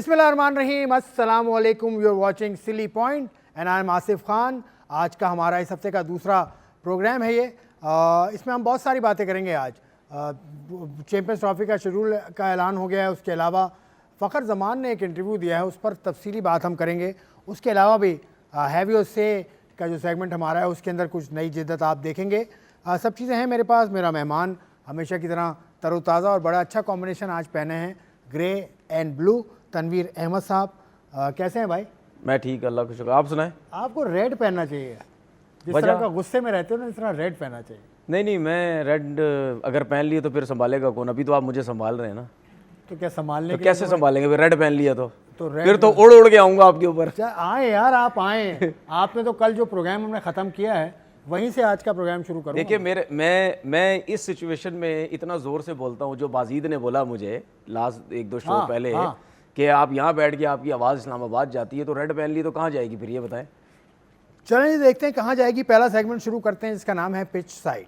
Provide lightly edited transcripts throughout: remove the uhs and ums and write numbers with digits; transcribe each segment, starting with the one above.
बिस्मिल्लाहिर्रहमानिर्रहीम, अस्सलामु अलैकुम। You are watching Silly Point and I am Asif Khan. आज का हमारा इस हफ्ते का दूसरा प्रोग्राम है ये। इसमें हम बहुत सारी बातें करेंगे। आज चैम्पियंस ट्रॉफी का शेड्यूल का ऐलान हो गया है। उसके अलावा फ़खर ज़मान ने एक इंटरव्यू दिया है, उस पर तफसीली बात हम करेंगे। उसके अलावा भी हैवी और से का जो सेगमेंट हमारा है उसके अंदर कुछ नई जिद्दत आप देखेंगे। सब चीज़ें हैं मेरे पास। मेरा मेहमान हमेशा की तरह तरोताज़ा और बड़ा अच्छा कॉम्बिनेशन आज पहने हैं, grey and blue. Tanveer Ahmed साहब, कैसे हैं भाई? मैं ठीक, अल्लाह का शुक्र। आप सुनाएं। आपको रेड पहनना चाहिए, जिस तरह का गुस्से में रहते हो ना, इस तरह रेड पहनना चाहिए। नहीं, मैं रेड अगर पहन लिया तो फिर संभालेगा कौन? अभी तो आप मुझे संभाल रहे हैं ना। तो क्या संभालने तो कैसे संभालेंगे? फिर रेड पहन लिया तो रेड फिर तो उड़ उड़ के आऊँगा आपके ऊपर। आए यार, आप आए। आपने तो कल जो प्रोग्राम हमने ख़त्म किया है वहीं से आज का प्रोग्राम शुरू करूँ। देखिए, मैं इस सिचुएशन में इतना ज़ोर से बोलता हूँ। जो बाजीद ने बोला मुझे लास्ट एक दो शो पहले कि आप यहाँ बैठ के आपकी आवाज़ इस्लामाबाद जाती है, तो रेड पहन ली तो कहाँ जाएगी फिर, ये बताएं। चलें देखते हैं कहाँ जाएगी। पहला सेगमेंट शुरू करते हैं जिसका नाम है पिच साइड।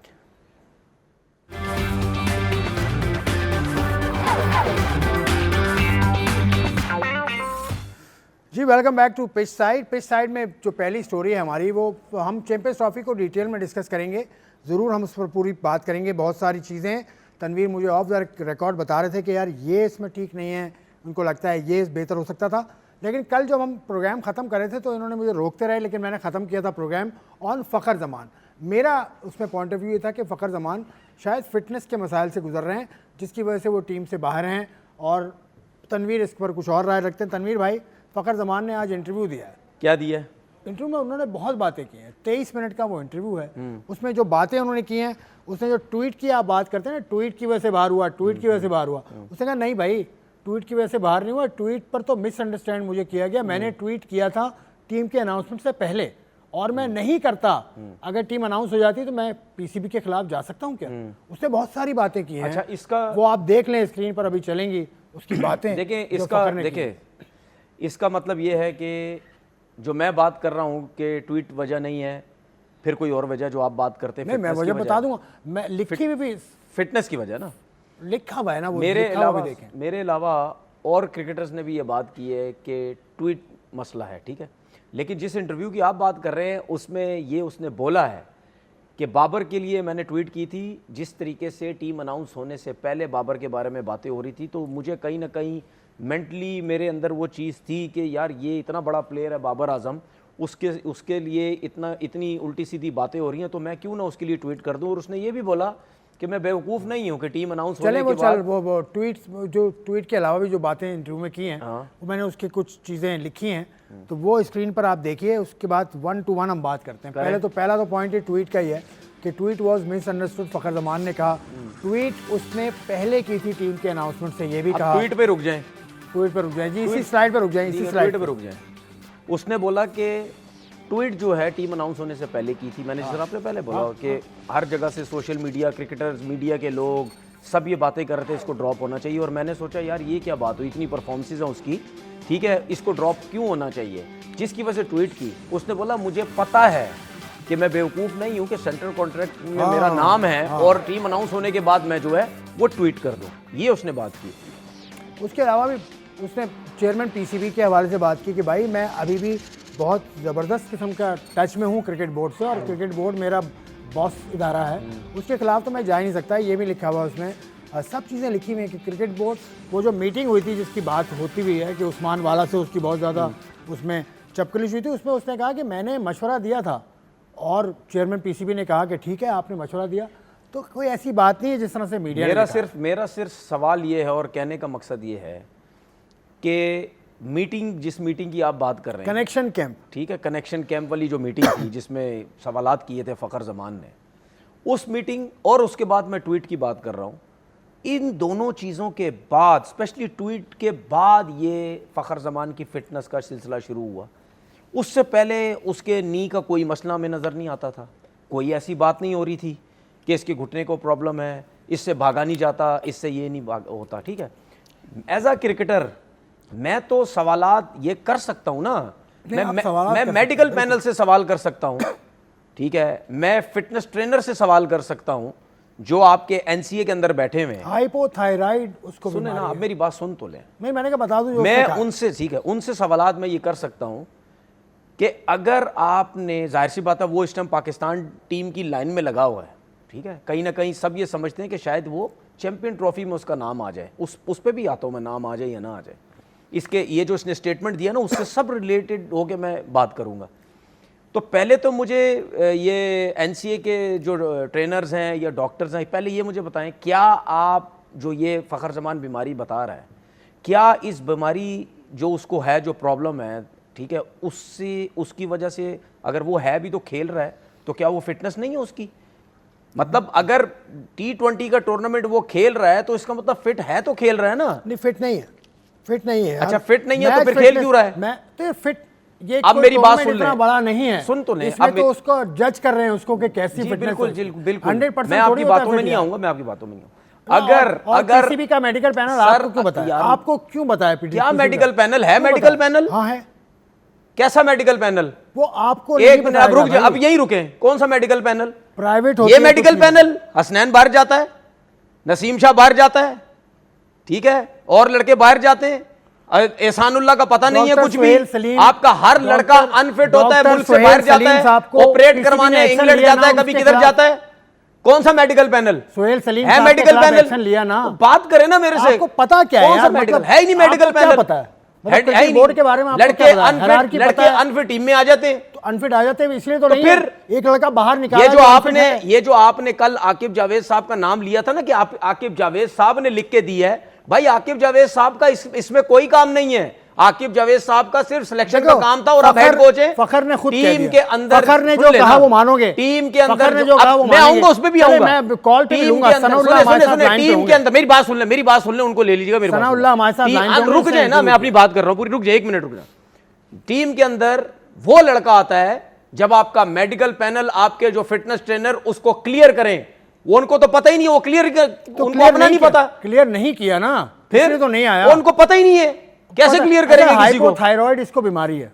जी, welcome back to Pitch Side. पिच साइड में जो पहली स्टोरी है हमारी, वो हम चैम्पियंस ट्रॉफी को डिटेल में डिस्कस करेंगे। ज़रूर हम उस पर पूरी बात करेंगे। बहुत सारी चीज़ें तनवीर मुझे ऑफ द रिकॉर्ड बता रहे थे कि यार ये इसमें ठीक नहीं है, उनको लगता है ये बेहतर हो सकता था। लेकिन कल जब हम प्रोग्राम ख़त्म कर रहे थे तो इन्होंने मुझे रोकते रहे, लेकिन मैंने ख़त्म किया था प्रोग्राम ऑन फ़खर ज़मान। मेरा उसमें पॉइंट ऑफ व्यू ये था कि फ़खर ज़मान शायद फ़िटनेस के मसाइल से गुजर रहे हैं, जिसकी वजह से वो टीम से बाहर हैं। और तनवीर इस पर कुछ और राय रखते हैं। तनवीर भाई, फ़खर ज़मान ने आज इंटरव्यू दिया है। क्या दिया है? इंटरव्यू में उन्होंने बहुत बातें की हैं। 23 मिनट का वो इंटरव्यू है। उसमें जो बातें उन्होंने की हैं, उसने जो ट्वीट किया, आप बात करते हैं ना, ट्वीट की वजह से बाहर हुआ, ट्वीट की वजह से बाहर हुआ। उसने कहा नहीं भाई, ट्वीट की वजह से बाहर नहीं हुआ, ट्वीट पर तो मिसअंडरस्टैंड मुझे किया गया। मैंने ट्वीट किया था टीम के अनाउंसमेंट से पहले, और मैं नहीं करता। अगर टीम अनाउंस हो जाती तो मैं पीसीबी के खिलाफ जा सकता हूँ क्या? उसने बहुत सारी बातें की हैं। अच्छा, इसका वो आप देख लें, स्क्रीन पर अभी चलेंगी उसकी बातें। देखें, इसका मतलब ये है कि जो मैं बात कर रहा हूँ कि ट्वीट वजह नहीं है, फिर कोई और वजह जो आप बात करते हैं। नहीं, मैं वजह बता दूंगा। मैं लिखी भी फिटनेस की वजह ना, लिखा हुआ है ना वो। मेरे अलावा और क्रिकेटर्स ने भी ये बात की है कि ट्वीट मसला है, ठीक है। लेकिन जिस इंटरव्यू की आप बात कर रहे हैं उसमें ये उसने बोला है कि बाबर के लिए मैंने ट्वीट की थी। जिस तरीके से टीम अनाउंस होने से पहले बाबर के बारे में बातें हो रही थी, तो मुझे कहीं ना कहीं मेंटली मेरे अंदर वो चीज़ थी कि यार ये इतना बड़ा प्लेयर है बाबर आजम, उसके लिए इतनी उल्टी सीधी बातें हो रही हैं, तो मैं क्यों ना उसके लिए ट्वीट कर दूं। और उसने ये भी बोला कि मैं बेवकूफ़ नहीं हूं कि टीम अनाउंस होने के बाद वो ट्वीट के अलावा भी जो बातें इंटरव्यू में की हैं, वो मैंने उसकी कुछ चीज़ें लिखी हैं, तो वो स्क्रीन पर आप देखिए। उसके बाद 1 to 1 हम बात करते हैं। पहला तो पॉइंट ट्वीट का ही है कि ट्वीट वॉज मिसअंडरस्टूड। फ़खर ज़मान ने कहा ट्वीट उसने पहले की थी टीम के अनाउंसमेंट से। ये भी कहा ट्वीट पे रुक जाएं जी, इसी स्लाइड पे रुक जाएं, इसी स्लाइड पे रुक जाएं। उसने बोला कि ट्वीट जो है टीम अनाउंस होने से पहले की थी। मैंने जिस तरह आपने पहले बोला कि हर जगह से सोशल मीडिया, क्रिकेटर्स, मीडिया के लोग सब ये बातें कर रहे थे इसको ड्रॉप होना चाहिए। और मैंने सोचा यार ये क्या बात हुई, इतनी परफॉर्मेंसेज है उसकी, ठीक है, इसको ड्रॉप क्यों होना चाहिए, जिसकी वजह से ट्वीट की। उसने बोला मुझे पता है कि मैं बेवकूफ़ नहीं हूँ कि सेंट्रल कॉन्ट्रैक्ट में मेरा नाम है और टीम अनाउंस होने के बाद मैं जो है वो ट्वीट कर दूँ। ये उसने बात की। उसके अलावा भी उसने चेयरमैन पीसीबी के हवाले से बात की कि भाई मैं अभी भी बहुत ज़बरदस्त किस्म का टच में हूँ क्रिकेट बोर्ड से, और क्रिकेट बोर्ड मेरा बॉस इदारा है, उसके खिलाफ तो मैं जा ही नहीं सकता। ये भी लिखा हुआ उसमें, सब चीज़ें लिखी हुई हैं कि क्रिकेट बोर्ड, वो जो मीटिंग हुई थी जिसकी बात होती भी है कि उस्मान वाला से उसकी बहुत ज़्यादा उसमें चपकलिश हुई थी, उसमें उसने कहा कि मैंने मशवरा दिया था और चेयरमैन पीसीबी ने कहा कि ठीक है आपने मशवरा दिया। तो कोई ऐसी बात नहीं है जिस तरह से मीडिया मेरा सिर्फ सवाल ये है और कहने का मकसद ये है कि जिस मीटिंग की आप बात कर रहे हैं, कनेक्शन कैंप, ठीक है, कनेक्शन कैंप वाली जो मीटिंग थी जिसमें सवालात किए थे फ़खर ज़मान ने, उस मीटिंग और उसके बाद मैं ट्वीट की बात कर रहा हूँ, इन दोनों चीज़ों के बाद, स्पेशली ट्वीट के बाद ये फ़खर ज़मान की फ़िटनेस का सिलसिला शुरू हुआ। उससे पहले उसके नी का कोई मसला में नज़र नहीं आता था, कोई ऐसी बात नहीं हो रही थी कि इसके घुटने को प्रॉब्लम है, इससे भागा नहीं जाता, इससे ये नहीं होता, ठीक है। एज आ क्रिकेटर मैं तो सवालात ये कर सकता हूँ ना, मैं मेडिकल पैनल से सवाल कर सकता हूँ, ठीक है, मैं फिटनेस ट्रेनर से सवाल कर सकता हूँ, जो आपके एनसीए के अंदर बैठे हुए हैं, हाइपोथायराइड उसको सुने ना, बीमारी आप है। मेरी बात सुन तो लें। नहीं, मैंने कहा बता दूं जो मैं उसने कहा। उनसे, ठीक है, उनसे सवालात मैं ये कर सकता हूं कि अगर आपने, जाहिर सी बात है वो इस टाइम पाकिस्तान टीम की लाइन में लगा हुआ है, ठीक है, कहीं ना कहीं सब ये समझते हैं कि शायद वो चैंपियन ट्रॉफी में उसका नाम आ जाए, उस पर भी आता हूँ मैं, नाम आ जाए या ना आ जाए, इसके ये जो इसने स्टेटमेंट दिया ना उससे सब रिलेटेड होके मैं बात करूँगा। तो पहले तो मुझे ये एनसीए के जो ट्रेनर्स हैं या डॉक्टर्स हैं, पहले ये मुझे बताएं, क्या आप जो ये फ़खर ज़मान बीमारी बता रहा है, क्या इस बीमारी जो उसको है, जो प्रॉब्लम है, ठीक है, उससे, उसकी वजह से अगर वो है भी तो खेल रहा है, तो क्या वो फिटनेस नहीं है उसकी? मतलब अगर T20 का टूर्नामेंट वो खेल रहा है तो इसका मतलब फिट है, तो खेल रहा है ना? नहीं, फिट नहीं है, फिट नहीं है। अच्छा, फिट नहीं है तो फिर खेल क्यों रहा है? मैं तो फिट, ये अब कोई मेरी बात टूर्नामेंट सुन इतना लें। बड़ा नहीं है, सुन तो लें। इसमें अब तो उसको जज कर रहे हैं उसको कि कैसी जी, फिटनेस बिल्कुल है। बिल्कुल बिल्कुल 100% मैं आपकी थोड़ी होता है बातों में फिट नहीं यार। आऊंगा, मैं आपकी बातों में नहीं ना, आऊंगा। अगर और अगर पीसीबी का मेडिकल पैनल सर, आपको क्यों बताया? यार, आपको क्यों बताया? क्या मेडिकल पैनल है? मेडिकल पैनल हाँ है। कैसा मेडिकल पैनल? वो आपको एक नहीं मिनट, अब रुक बताएगा जा, अब भाई। यहीं रुके। कौन सा मेडिकल पैनल? प्राइवेट ये होती है मेडिकल कुछ नहीं। पैनल, हसनैन बाहर जाता है, नसीम शाह बाहर जाता है, ठीक है, और लड़के बाहर जाते हैं, एहसानुल्लाह का पता नहीं है डॉक्टर कुछ भी। सुहेल सलीम, आपका हर लड़का डॉक्टर- अनफिट होता है, डॉक्टर मुल्क से बाहर सुहेल जाता सलीम साहब है, को ऑपरेट किसी करवाने ने एक्शन इंग्लैंड लिया जाता है, ना कभी उसके किधर खिलाफ। जाता है। कौन सा मेडिकल पैनल सुहेल सलीम है? साहब के मेडिकल खिलाफ पैनल एक्शन लिया ना। तो बात करें ना मेरे से। आपको पता क्या है कौन सा यार? मेडिकल मतलब है? ही नहीं मेडिकल आपको क्या पैनल पता है? मतलब है ही क्रिकेट नहीं। बोर्ड के बारे में आपको लड़के क्या पता है? अनफिट, hierarchy पता लड़के है? अनफिट टीम में आ जाते हैं। तो अनफिट आ जाते हैं इसलिए तो नहीं फिर है। एक लड़का बाहर निकाला ये जो unfit आपने, है। ये जो आपने कल आकिब जावेद साहब का नाम लिया था ना कि आप आकिब जावेद साहब ने लिख के दिया है, भाई आकिब जावेद साहब का इसमें कोई काम नहीं है। आकिब जावेद साहब का सिर्फ सिलेक्शन का देखो, काम था और अब हेड कोच है। फखर ने खुद कह टीम दिया। के अंदर फखर ने सुन जो लेना, कहा वो मानोगे। टीम के अंदर फखर ने जो कहा वो मैं मानेंगे। आऊंगा, उस पे भी चले, आऊंगा। मैं कॉल पे टीम मिलूंगा। के अंदर सनाउल्लाह सुने, हमारे सुने, साथ सुने, लाइन पे टीम होंगे। के अंदर मेरी बात सुन ले, मेरी बात सुन ले, उनको ले लीजिएगा मेरी बात सुन ले। सनाउल्लाह हमारे साथ लाइन पे होंगे, रुक जाए ना, इससे मैं अपनी बात कर रहा हूं पूरी, रुक जाए, एक मिनट रुक जा। टीम के अंदर वो लड़का आता है जब आपका मेडिकल पैनल, आपके जो फिटनेस ट्रेनर उसको क्लियर करें। वो उनको तो पता ही नहीं है, वो क्लियर, तो उनको अपना नहीं पता, क्लियर नहीं किया ना, फिर इसलिए तो नहीं आया। उनको पता ही नहीं है, कैसे क्लियर करेंगे किसी को? हाइपोथायराइड इसको बीमारी है,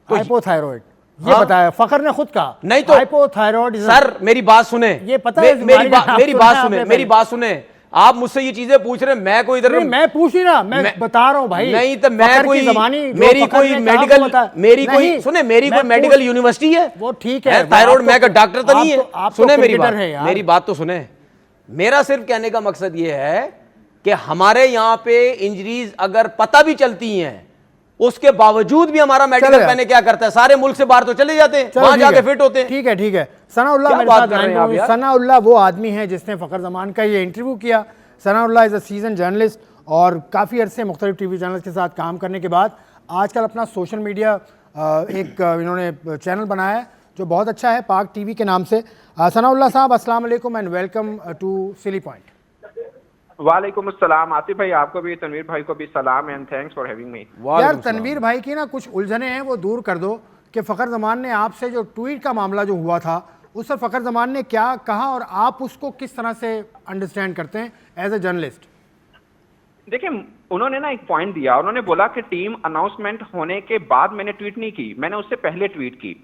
हाइपोथायराइड, ये हाँ? बताया फखर ने खुद कहा। नहीं तो हाइपोथायराइड सर मेरी बात सुने, ये पता है इस बीमारी मेरी का बात, नाम मेरी सुना बात है सुने, आपने मेरी पहले? बात सुने। आप मुझसे ये चीजें पूछ रहे हैं, मैं कोई इधर नहीं, मैं पूछ ही ना, मैं बता रहा हूं भाई। नहीं तो मैं फखर की कोई, ज़बानी जो मेरी फखर कोई ने कहा वो मेडिकल, बता- मेरी कोई, नहीं, सुने, मेरी मैं कोई मेडिकल यूनिवर्सिटी है, वो ठीक है, थायराइड, आप मैं तो- डॉक्टर तो नहीं है। आप तो सुने मेरी क्रिकेटर बात, हैं यार। मेरी बात तो सुने। मेरा सिर्फ कहने का मकसद ये है कि हमारे यहाँ पे इंजरीज अगर पता भी चलती हैं, उसके बावजूद भी हमारा मेडिकल पैने क्या करता है, सारे मुल्क से बाहर तो चले जाते हैं, वहां जाके फिट होते हैं। ठीक है, ठीक है। सनाउल्लाह क्या मेरे बात साथ कर रहे लाइन हैं पे आप होंगे। यार? सनाउल्लाह वो आदमी है जिसने फ़खर ज़मान का ये इंटरव्यू किया। Sanaullah is a season journalist और काफ़ी अरसे मुख्तलिफ टीवी चैनल्स के साथ काम करने के बाद आजकल अपना सोशल मीडिया एक इन्होंने चैनल बनाया है जो बहुत अच्छा है, पाक टीवी के नाम से। सनाउल्लाह साहब, अस्सलाम वालेकुम and welcome to Silly Point. वालेकुम अस्सलाम। आसिफ भाई आपको भी, तनवीर भाई को भी सलाम and thanks for having me. यार तनवीर भाई की ना कुछ उलझने हैं वो दूर कर दो कि फ़खर ज़मान ने आपसे जो ट्वीट का मामला जो हुआ था उस पर फ़खर ज़मान ने क्या कहा और आप उसको किस तरह से अंडरस्टैंड करते हैं एज ए जर्नलिस्ट? देखिए, उन्होंने ना एक पॉइंट दिया, उन्होंने बोला कि टीम अनाउंसमेंट होने के बाद मैंने ट्वीट नहीं की, मैंने उससे पहले ट्वीट की।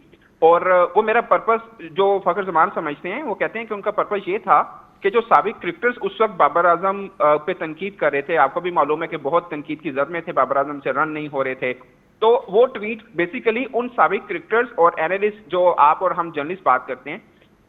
और वो मेरा पर्पस जो फ़खर ज़मान समझते हैं, वो कहते हैं कि उनका पर्पस ये था कि जो साबिक क्रिकेटर्स उस वक्त बाबर आजम पे तनकीद कर रहे थे, आपको भी मालूम है कि बहुत तनकीद की जद में थे, बाबर आजम से रन नहीं हो रहे थे, तो वो ट्वीट बेसिकली उन साबिक क्रिकेटर्स और एनालिस्ट जो आप और हम जर्नलिस्ट बात करते हैं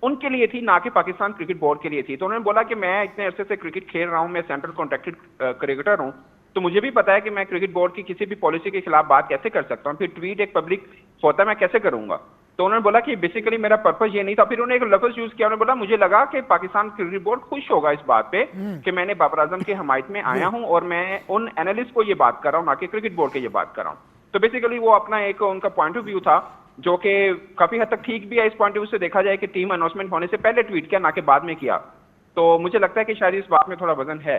उनके लिए थी, ना कि पाकिस्तान क्रिकेट बोर्ड के लिए थी। तो उन्होंने बोला कि मैं इतने अरसे से क्रिकेट खेल रहा हूं, मैं सेंट्रल कॉन्ट्रैक्टेड क्रिकेटर हूं, तो मुझे भी पता है कि मैं क्रिकेट बोर्ड की किसी भी पॉलिसी के खिलाफ बात कैसे कर सकता हूं, फिर ट्वीट एक पब्लिक होता है मैं कैसे करूंगा। तो उन्होंने बोला कि बेसिकली मेरा पर्पस ये नहीं था। फिर उन्होंने एक लफ्ज यूज किया, उन्होंने बोला मुझे लगा कि पाकिस्तान क्रिकेट बोर्ड खुश होगा इस बात पे कि मैंने बाबर आजम की हमायत में आया हूं और मैं उन एनालिस्ट को ये बात कर रहा हूं, ना कि क्रिकेट बोर्ड के ये बात कर रहा हूं। तो बेसिकली वो अपना एक उनका पॉइंट ऑफ व्यू था जो कि काफी हद तक ठीक भी है इस पॉइंट ऑफ व्यू से देखा जाए कि टीम अनाउंसमेंट होने से पहले ट्वीट किया, ना कि बाद में किया। तो मुझे लगता है कि शायद इस बात में थोड़ा वजन है।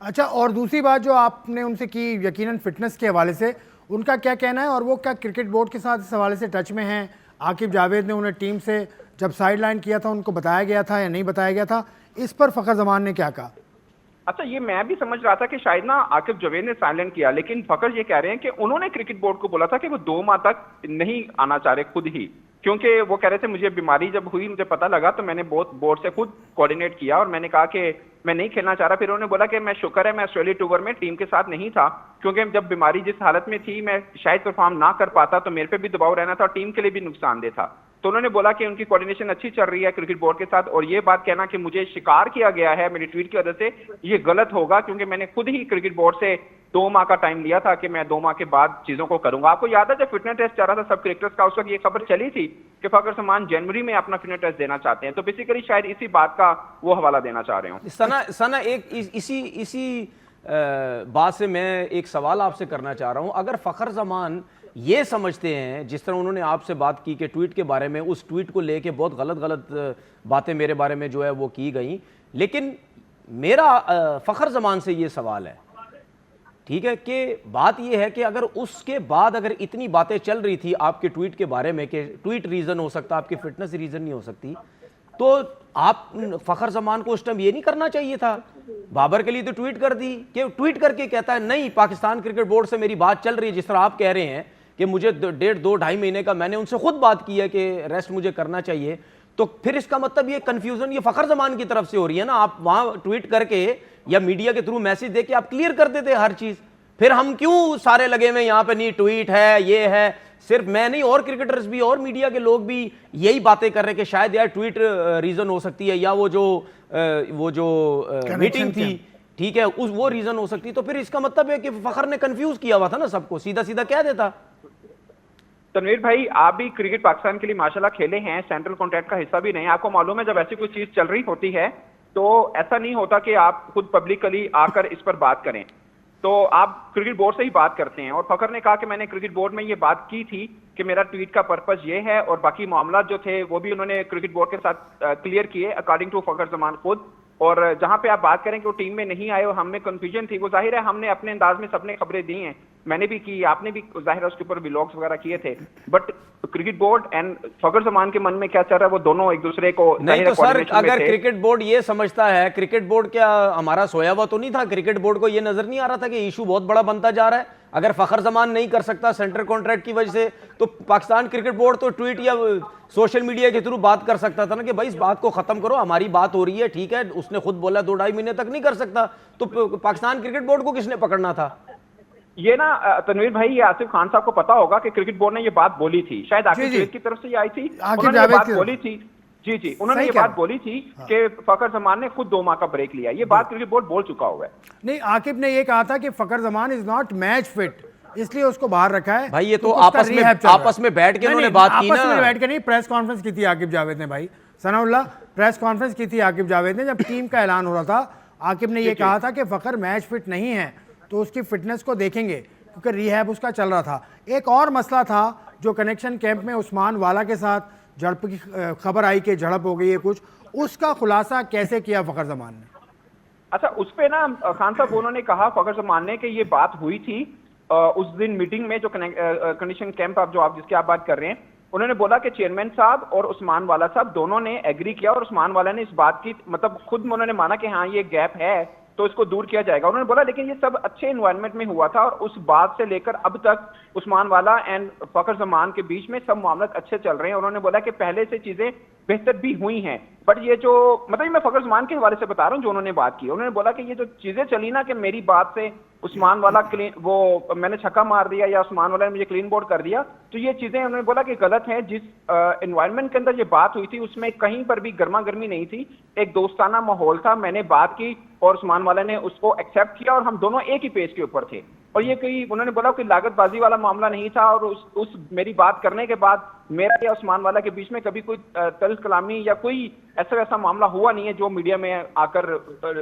अच्छा, और दूसरी बात जो आपने उनसे की यकीनन फिटनेस के हवाले से, उनका क्या कहना है और वो क्या क्रिकेट बोर्ड के साथ इस हवाले से टच में हैं? आकिब जावेद ने उन्हें टीम से जब साइड लाइन किया था उनको बताया गया था या नहीं बताया गया था? इस पर फ़खर ज़मान ने क्या कहा? अच्छा, ये मैं भी समझ रहा था कि शायद ना आकिब जावेद ने साइलेंट किया, लेकिन फखर ये कह रहे हैं कि उन्होंने क्रिकेट बोर्ड को बोला था कि वो 2 माह तक नहीं आना चाह रहे खुद ही, क्योंकि वो कह रहे थे मुझे बीमारी जब हुई, मुझे पता लगा तो मैंने बोर्ड से खुद कोऑर्डिनेट किया और मैंने कहा कि मैं नहीं खेलना चाह रहा। फिर उन्होंने बोला कि मैं शुक्र है मैं ऑस्ट्रेलिया टूर में टीम के साथ नहीं था, क्योंकि जब बीमारी जिस हालत में थी मैं शायद परफॉर्म ना कर पाता तो मेरे पे भी दबाव रहना था और टीम के लिए भी नुकसानदेह था। तो उन्होंने बोला कि उनकी कोऑर्डिनेशन अच्छी चल रही है क्रिकेट बोर्ड के साथ, और ये बात कहना कि मुझे शिकार किया गया है मेरी ट्वीट की वजह से, ये गलत होगा, क्योंकि मैंने खुद ही क्रिकेट बोर्ड से 2 माह का टाइम लिया था कि मैं 2 माह के बाद चीजों को करूंगा। आपको याद है जब फिटनेस टेस्ट चल रहा था सब क्रिकेटर्स का, उस वक्त ये खबर चली थी कि फखर जमान जनवरी में अपना फिटनेस टेस्ट देना चाहते हैं। तो बेसिकली शायद इसी बात का वो हवाला देना चाह रहे हो। सना एक इसी बात से मैं एक सवाल आपसे करना चाह रहा हूं। अगर फखर जमान ये समझते हैं, जिस तरह उन्होंने आपसे बात की कि ट्वीट के बारे में, उस ट्वीट को लेके बहुत गलत बातें मेरे बारे में जो है वो की गई, लेकिन मेरा फखर जमान से ये सवाल है, ठीक है, कि बात यह है कि अगर उसके बाद अगर इतनी बातें चल रही थी आपके ट्वीट के बारे में कि ट्वीट रीजन हो सकता, आपकी फिटनेस रीजन नहीं हो सकती, तो आप फखर जमान को उस टाइम ये नहीं करना चाहिए था? बाबर के लिए तो ट्वीट कर दी कि ट्वीट करके कहता है नहीं पाकिस्तान क्रिकेट बोर्ड से मेरी बात चल रही है, जिस तरह आप कह रहे हैं कि मुझे 1.5-2 महीने का मैंने उनसे खुद बात की है कि रेस्ट मुझे करना चाहिए। तो फिर इसका मतलब ये कंफ्यूजन ये फखर जमान की तरफ से हो रही है ना। आप वहां ट्वीट करके या मीडिया के थ्रू मैसेज देके आप क्लियर कर देते हर चीज, फिर हम क्यों सारे लगे हुए यहाँ पे नहीं ट्वीट है ये है? सिर्फ मैं नहीं, और क्रिकेटर्स भी और मीडिया के लोग भी यही बातें कर रहे हैं कि शायद यार ट्वीट रीजन हो सकती है, या वो जो मीटिंग थी, ठीक है, वो रीजन हो सकती है। तो फिर इसका मतलब है कि फखर ने कंफ्यूज किया हुआ था ना सबको, सीधा सीधा कह देता। तनवीर भाई, आप भी क्रिकेट पाकिस्तान के लिए माशाल्लाह खेले हैं, सेंट्रल कॉन्ट्रैक्ट का हिस्सा भी नहीं, आपको मालूम है जब ऐसी कोई चीज चल रही होती है तो ऐसा नहीं होता कि आप खुद पब्लिकली आकर इस पर बात करें, तो आप क्रिकेट बोर्ड से ही बात करते हैं। और फखर ने कहा कि मैंने क्रिकेट बोर्ड में ये बात की थी कि मेरा ट्वीट का पर्पस ये है, और बाकी मामला जो थे वो भी उन्होंने क्रिकेट बोर्ड के साथ क्लियर किए अकॉर्डिंग टू फखर जमान खुद। और जहां पे आप बात करें कि वो टीम में नहीं आए और हमें कंफ्यूजन थी, वो जाहिर है हमने अपने अंदाज में सबने खबरें दी हैं, मैंने भी की, आपने भी जाहिर है उसके ऊपर व्लॉग्स वगैरह किए थे, बट क्रिकेट बोर्ड एंड फखर जमान के मन में क्या चल रहा है वो दोनों एक दूसरे को नहीं। तो सर अगर क्रिकेट बोर्ड ये समझता है, क्रिकेट बोर्ड क्या हमारा सोया हुआ तो नहीं था? क्रिकेट बोर्ड को ये नजर नहीं आ रहा था कि इशू बहुत बड़ा बनता जा रहा है? अगर फखर जमान नहीं कर सकता सेंट्रल कॉन्ट्रैक्ट की वजह से, तो पाकिस्तान क्रिकेट बोर्ड तो ट्वीट या सोशल मीडिया के थ्रू बात कर सकता था ना कि भाई इस बात को खत्म करो, हमारी बात हो रही है, ठीक है, उसने खुद बोला 2-2.5 महीने तक नहीं कर सकता, तो पाकिस्तान क्रिकेट बोर्ड को किसने पकड़ना था? ये ना तनवीर भाई, ये आसिफ खान साहब को पता होगा कि क्रिकेट बोर्ड ने ये बात बोली थी, शायद आकिब जावेद की तरफ से ये आई थी, उन्होंने ये बात बोली थी, जी उन्होंने ये बात बोली थी कि फखर जमान ने खुद 2 माह का ब्रेक लिया, ये बात क्रिकेट बोर्ड बोल चुका हुआ है। नहीं, आकिब ने ये कहा था कि Fakhar Zaman is not match fit, इसलिए उसको बाहर रखा है। भाई ये तो आपस में बैठ के उन्होंने बात की ना, आपस में बैठ के नहीं, प्रेस कॉन्फ्रेंस की थी आकिब जावेद ने। भाई सनाउल्लाह, प्रेस कॉन्फ्रेंस की थी आकिब जावेद ने जब टीम का ऐलान हो रहा था। आकिब ने ये कहा था कि फखर मैच फिट नहीं है तो उसकी फिटनेस को देखेंगे, क्योंकि रिहैब उसका चल रहा था। एक और मसला था जो कनेक्शन कैंप में उस्मान वाला के साथ झड़प की खबर आई कि झड़प हो गई है कुछ, उसका खुलासा कैसे किया फखर जमान ने? अच्छा, उस पे ना खान साहब उन्होंने कहा फखर जमान ने कि ये बात हुई थी उस दिन मीटिंग में, जो कंडीशन कैंप आप जिसकी आप बात कर रहे हैं, उन्होंने बोला कि चेयरमैन साहब और उस्मान वाला साहब दोनों ने एग्री किया, और उस्मान वाला ने इस बात की मतलब खुद उन्होंने माना कि हाँ ये गैप है तो इसको दूर किया जाएगा। उन्होंने बोला लेकिन ये सब अच्छे एनवायरनमेंट में हुआ था, और उस बात से लेकर अब तक उस्मान वाला एंड फखर जमान के बीच में सब मामले अच्छे चल रहे हैं। उन्होंने बोला कि पहले से चीजें बेहतर भी हुई हैं, बट ये जो मतलब मैं फखर जमान के हवाले से बता रहा हूँ जो उन्होंने बात की, उन्होंने बोला कि ये जो चीजें चली ना कि मेरी बात से उस्मान वाला क्लीन, वो मैंने छक्का मार दिया या उस्मान वाला ने मुझे क्लीन बोर्ड कर दिया, तो ये चीजें उन्होंने बोला कि गलत है। जिस एनवायरनमेंट के अंदर ये बात हुई थी उसमें कहीं पर भी गर्मा गर्मी नहीं थी, एक दोस्ताना माहौल था, मैंने बात की और उस्मान वाला ने उसको एक्सेप्ट किया और हम दोनों एक ही पेज के ऊपर थे। और ये कोई उन्होंने बोला कि लागतबाजी वाला मामला नहीं था, और उस मेरी बात करने के बाद मेरा या उस्मान वाला के बीच में कभी कोई तल्ख कलामी या कोई ऐसा वैसा मामला हुआ नहीं है जो मीडिया में आकर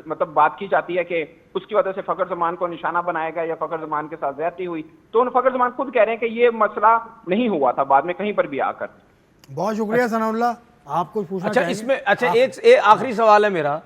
मतलब बात की जाती है कि उसकी वजह से फखर जमान को निशाना बनाएगा या फखर जमान के साथ ज्यादती हुई। तो फखर जमान खुद कह रहे हैं कि ये मसला नहीं हुआ था बाद में कहीं पर भी आकर। बहुत शुक्रिया सनाउल्लाह, आपको पूछना अच्छा इसमें एक आखिरी सवाल है मेरा।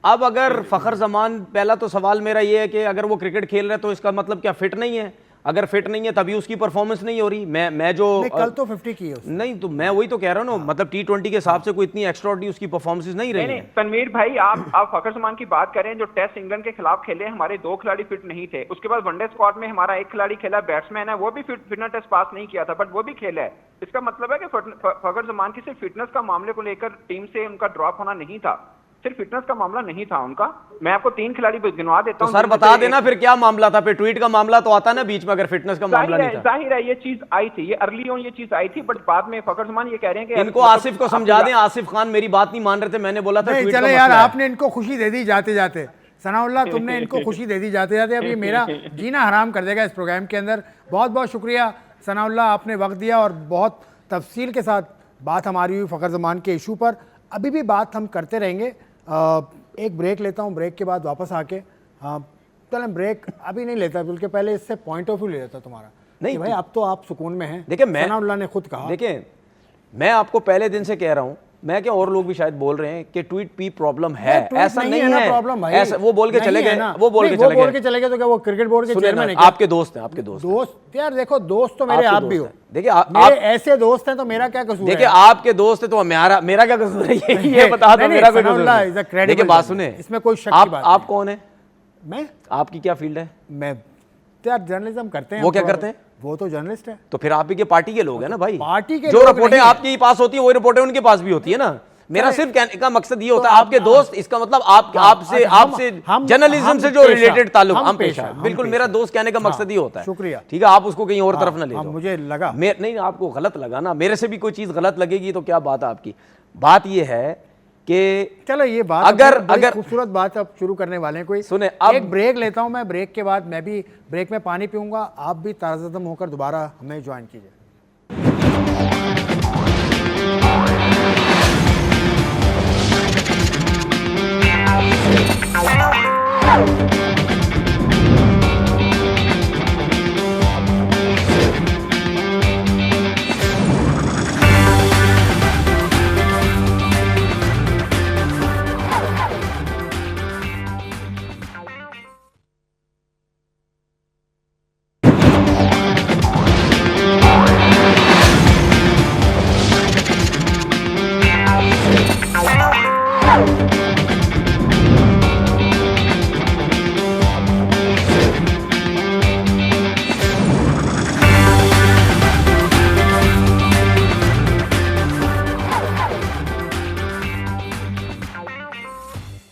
अब अगर फखर जमान, पहला तो सवाल मेरा ये है कि अगर वो क्रिकेट खेल रहे तो इसका मतलब क्या फिट नहीं है? अगर फिट नहीं है तभी उसकी परफॉर्मेंस नहीं हो रही। मैं जो नहीं, कल तो 50 की है उसने। नहीं तो मैं वही तो कह रहा हूँ ना, मतलब T20 के हिसाब से कोई इतनी एक्स्ट्राऑर्डिनरी उसकी परफॉर्मेंस नहीं रही नहीं है। तनवीर भाई, आप फखर जमान की बात करें, जो टेस्ट इंग्लैंड के खिलाफ खेले हमारे 2 खिलाड़ी फिट नहीं थे। उसके बाद वनडे स्क्वाड में हमारा 1 खिलाड़ी खेला, बैट्समैन है, वो भी फिटनेस टेस्ट पास नहीं किया था, बट वो भी खेला है। इसका मतलब है कि फखर जमान की सिर्फ फिटनेस का मामले को लेकर टीम से उनका ड्रॉप होना नहीं था, सिर्फ फिटनेस का मामला नहीं था उनका। मैं आपको 3 खिलाड़ी गिनवा देता तो हूं। सर बता देना फिर क्या मामला था, फिर ट्वीट का मामला तो आता ना बीच में, अगर फिटनेस का मामला नहीं था। जाहिर है ये चीज आई थी, ये अर्ली ऑन ये चीज आई थी, बट बाद में फखर जमान ये कह रहे हैं कि इनको आसिफ को समझा दें, आसिफ खान मेरी बात नहीं मान रहे थे, मैंने बोला था नहीं ट्वीट का चले यार, मसला है। आपने इनको खुशी दे दी जाते जाते। सनाउल्लाह, तुमने इनको खुशी दे दी जाते जाते, अब ये मेरा जीना हराम कर देगा इस प्रोग्राम के अंदर। बहुत बहुत शुक्रिया सनाउल्लाह, आपने वक्त दिया और बहुत तफसील के साथ बात हमारी हुई फ़खर ज़मान के इशू पर। अभी भी बात हम करते रहेंगे। एक ब्रेक लेता हूँ, ब्रेक के बाद वापस आके चलें, ब्रेक अभी नहीं लेता बल्कि पहले इससे पॉइंट ऑफ व्यू ले लेता तुम्हारा। नहीं भाई, अब तो आप सुकून में हैं। देखिए मैं, सनाउल्लाह ने खुद कहा, देखिए मैं आपको पहले दिन से कह रहा हूँ, मैं क्या और लोग भी शायद बोल रहे हैं कि ट्वीट पी प्रॉब्लम है, ऐसा नहीं है प्रॉब्लम भाई, ऐसा वो बोल के चले गए, वो बोल के चले गए तो क्या वो क्रिकेट बोर्ड के चेयरमैन है? आपके दोस्त हैं, आपके दोस्त यार देखो, दोस्त तो मेरे आप भी हो। देखिए मेरे ऐसे दोस्त हैं तो मेरा क्या कसूर है? देखिए आपके दोस्त है तो मेरा क्या कसूर है, ये बता दो, मेरा कोई कसूर नहीं। देखिए बात सुने, इसमें कोई शक की बात नहीं। आप कौन है? मैं, आपकी क्या फील्ड है? मैं यार जर्नलिज्म करते हैं। वो क्या करते हैं? वो तो जर्नलिस्ट है। तो फिर आप ही के पार्टी के लोग हैं ना भाई। पार्टी के जो लोग रिपोर्टें नहीं आपके पास होती है वही रिपोर्टें उनके पास भी होती है ना। मेरा सिर्फ कहने का मकसद ये होता है, आपके दोस्त, इसका मतलब आपसे जर्नलिज्म से जो रिलेटेड ताल्लुक, हम पेशा, बिल्कुल मेरा दोस्त कहने का मकसद ही होता है। शुक्रिया, ठीक है, आप उसको कहीं और तरफ ना ले जाओ। मुझे लगा नहीं, आपको गलत लगा ना, मेरे से भी कोई चीज गलत लगेगी तो क्या बात है आपकी। बात ये है कि चलो ये बात अगर खूबसूरत बात अब शुरू करने वाले हैं, कोई सुने, एक ब्रेक लेता हूं मैं, ब्रेक के बाद मैं भी ब्रेक में पानी पीऊंगा, आप भी ताज़ादम होकर दोबारा हमें ज्वाइन कीजिए।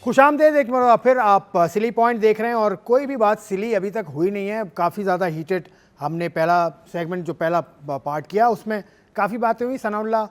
खुशामदेद एक बार फिर, आप सिली पॉइंट देख रहे हैं और कोई भी बात सिली अभी तक हुई नहीं है। काफ़ी ज़्यादा हीटेड हमने पहला सेगमेंट जो पहला पार्ट किया उसमें काफ़ी बातें हुई। सनाउल्लाह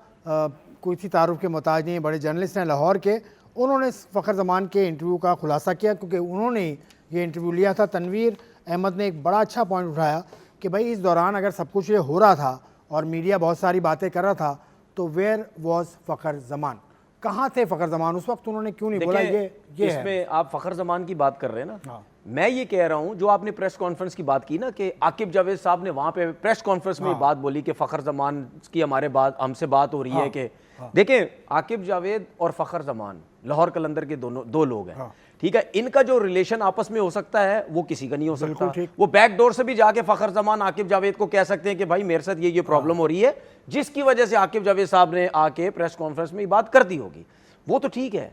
कोई सी तारुफ के मोहताज नहीं, बड़े जर्नलिस्ट हैं लाहौर के, उन्होंने फ़खर ज़मान के इंटरव्यू का खुलासा किया क्योंकि उन्होंने ये इंटरव्यू लिया था। तनवीर अहमद ने एक बड़ा अच्छा पॉइंट उठाया कि भाई इस दौरान अगर सब कुछ ये हो रहा था और मीडिया बहुत सारी बातें कर रहा था तो वेयर वॉज फ़खर ज़मान, कहाँ थे फ़खर ज़मान उस वक्त, उन्होंने क्यों नहीं बोला? ये इसमें है। आप फ़खर ज़मान की बात कर रहे हैं ना। हाँ। मैं ये कह रहा हूं, जो आपने प्रेस कॉन्फ्रेंस की बात की ना कि आकिब जावेद साहब ने वहां पे प्रेस कॉन्फ्रेंस में ये बात बोली कि फ़खर ज़मान की हमसे बात हो रही है कि देखें, आकिब जावेद और फ़खर ज़मान लाहौर कलंदर के दो लोग हैं, ठीक है। इनका जो रिलेशन आपस में हो सकता है वो किसी का नहीं हो सकता। वो बैक डोर से भी जाके फ़खर ज़मान आकिब जावेद को कह सकते हैं कि भाई मेरे साथ ये प्रॉब्लम हो रही है, जिसकी वजह से आकिब जावेद साहब ने आके प्रेस कॉन्फ्रेंस में ये बात कर दी होगी, वो तो ठीक है।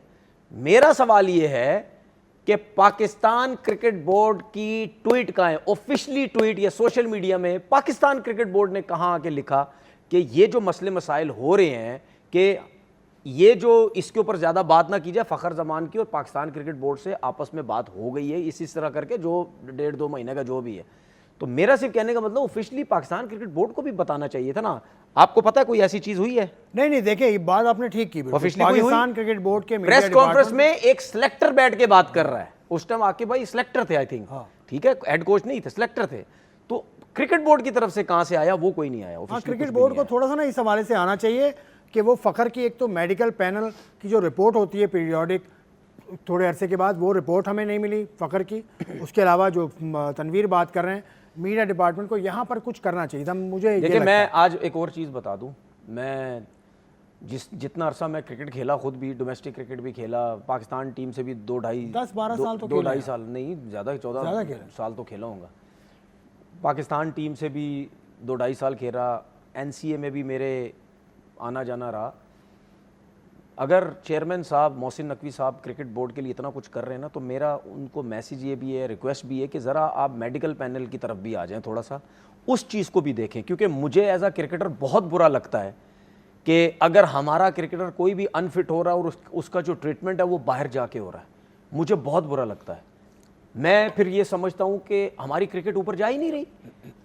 मेरा सवाल ये है कि पाकिस्तान क्रिकेट बोर्ड की ट्वीट कहाँ है, ऑफिशियली ट्वीट या सोशल मीडिया में पाकिस्तान क्रिकेट बोर्ड ने कहाँ आके लिखा कि ये जो मसले मसाइल हो रहे हैं कि ये जो इसके ऊपर ज़्यादा बात ना की जाए, फ़खर ज़मान की और पाकिस्तान क्रिकेट बोर्ड से आपस में बात हो गई है इसी तरह करके, जो 1.5-2 महीने का जो भी है। तो मेरा सिर्फ कहने का मतलब ऑफिशियली पाकिस्तान क्रिकेट बोर्ड को भी बताना चाहिए था ना। आपको पता है कोई ऐसी चीज हुई है? नहीं, देखिए ये बात आपने ठीक की। पाकिस्तान क्रिकेट बोर्ड के प्रेस कॉन्फ्रेंस में एक सिलेक्टर बैठ के बात कर रहा है, उस टाइम आके भाई सिलेक्टर थे आई थिंक, ठीक है, हेड कोच नहीं थे, सिलेक्टर थे। तो क्रिकेट बोर्ड की तरफ से कहां से आया, वो कोई नहीं आया। क्रिकेट बोर्ड को थोड़ा सा ना इस हवाले से आना चाहिए कि वो फ़खर की एक तो मेडिकल पैनल की जो रिपोर्ट होती है पीरियोडिक, थोड़े अरसे के बाद वो रिपोर्ट हमें नहीं मिली फ़खर की। उसके अलावा जो तनवीर बात कर रहे हैं, मीडिया डिपार्टमेंट को यहाँ पर कुछ करना चाहिए था। मुझे देखिए, मैं आज एक और चीज़ बता दूं, मैं जितना अरसा मैं क्रिकेट खेला, खुद भी डोमेस्टिक क्रिकेट भी खेला, पाकिस्तान टीम से भी 2-2.5 10-12 साल तो 2-2.5 साल नहीं, ज़्यादा 14 साल तो खेला होगा। पाकिस्तान टीम से भी 2-2.5 साल खेला, एनसीए में भी मेरे आना जाना रहा। अगर चेयरमैन साहब मोहसिन नकवी साहब क्रिकेट बोर्ड के लिए इतना कुछ कर रहे हैं ना, तो मेरा उनको मैसेज ये भी है, रिक्वेस्ट भी है कि ज़रा आप मेडिकल पैनल की तरफ भी आ जाएं, थोड़ा सा उस चीज़ को भी देखें। क्योंकि मुझे एज अ क्रिकेटर बहुत बुरा लगता है कि अगर हमारा क्रिकेटर कोई भी अनफिट हो रहा है और उसका जो ट्रीटमेंट है वो बाहर जाके हो रहा है, मुझे बहुत बुरा लगता है। मैं फिर ये समझता हूँ कि हमारी क्रिकेट ऊपर जा ही नहीं रही,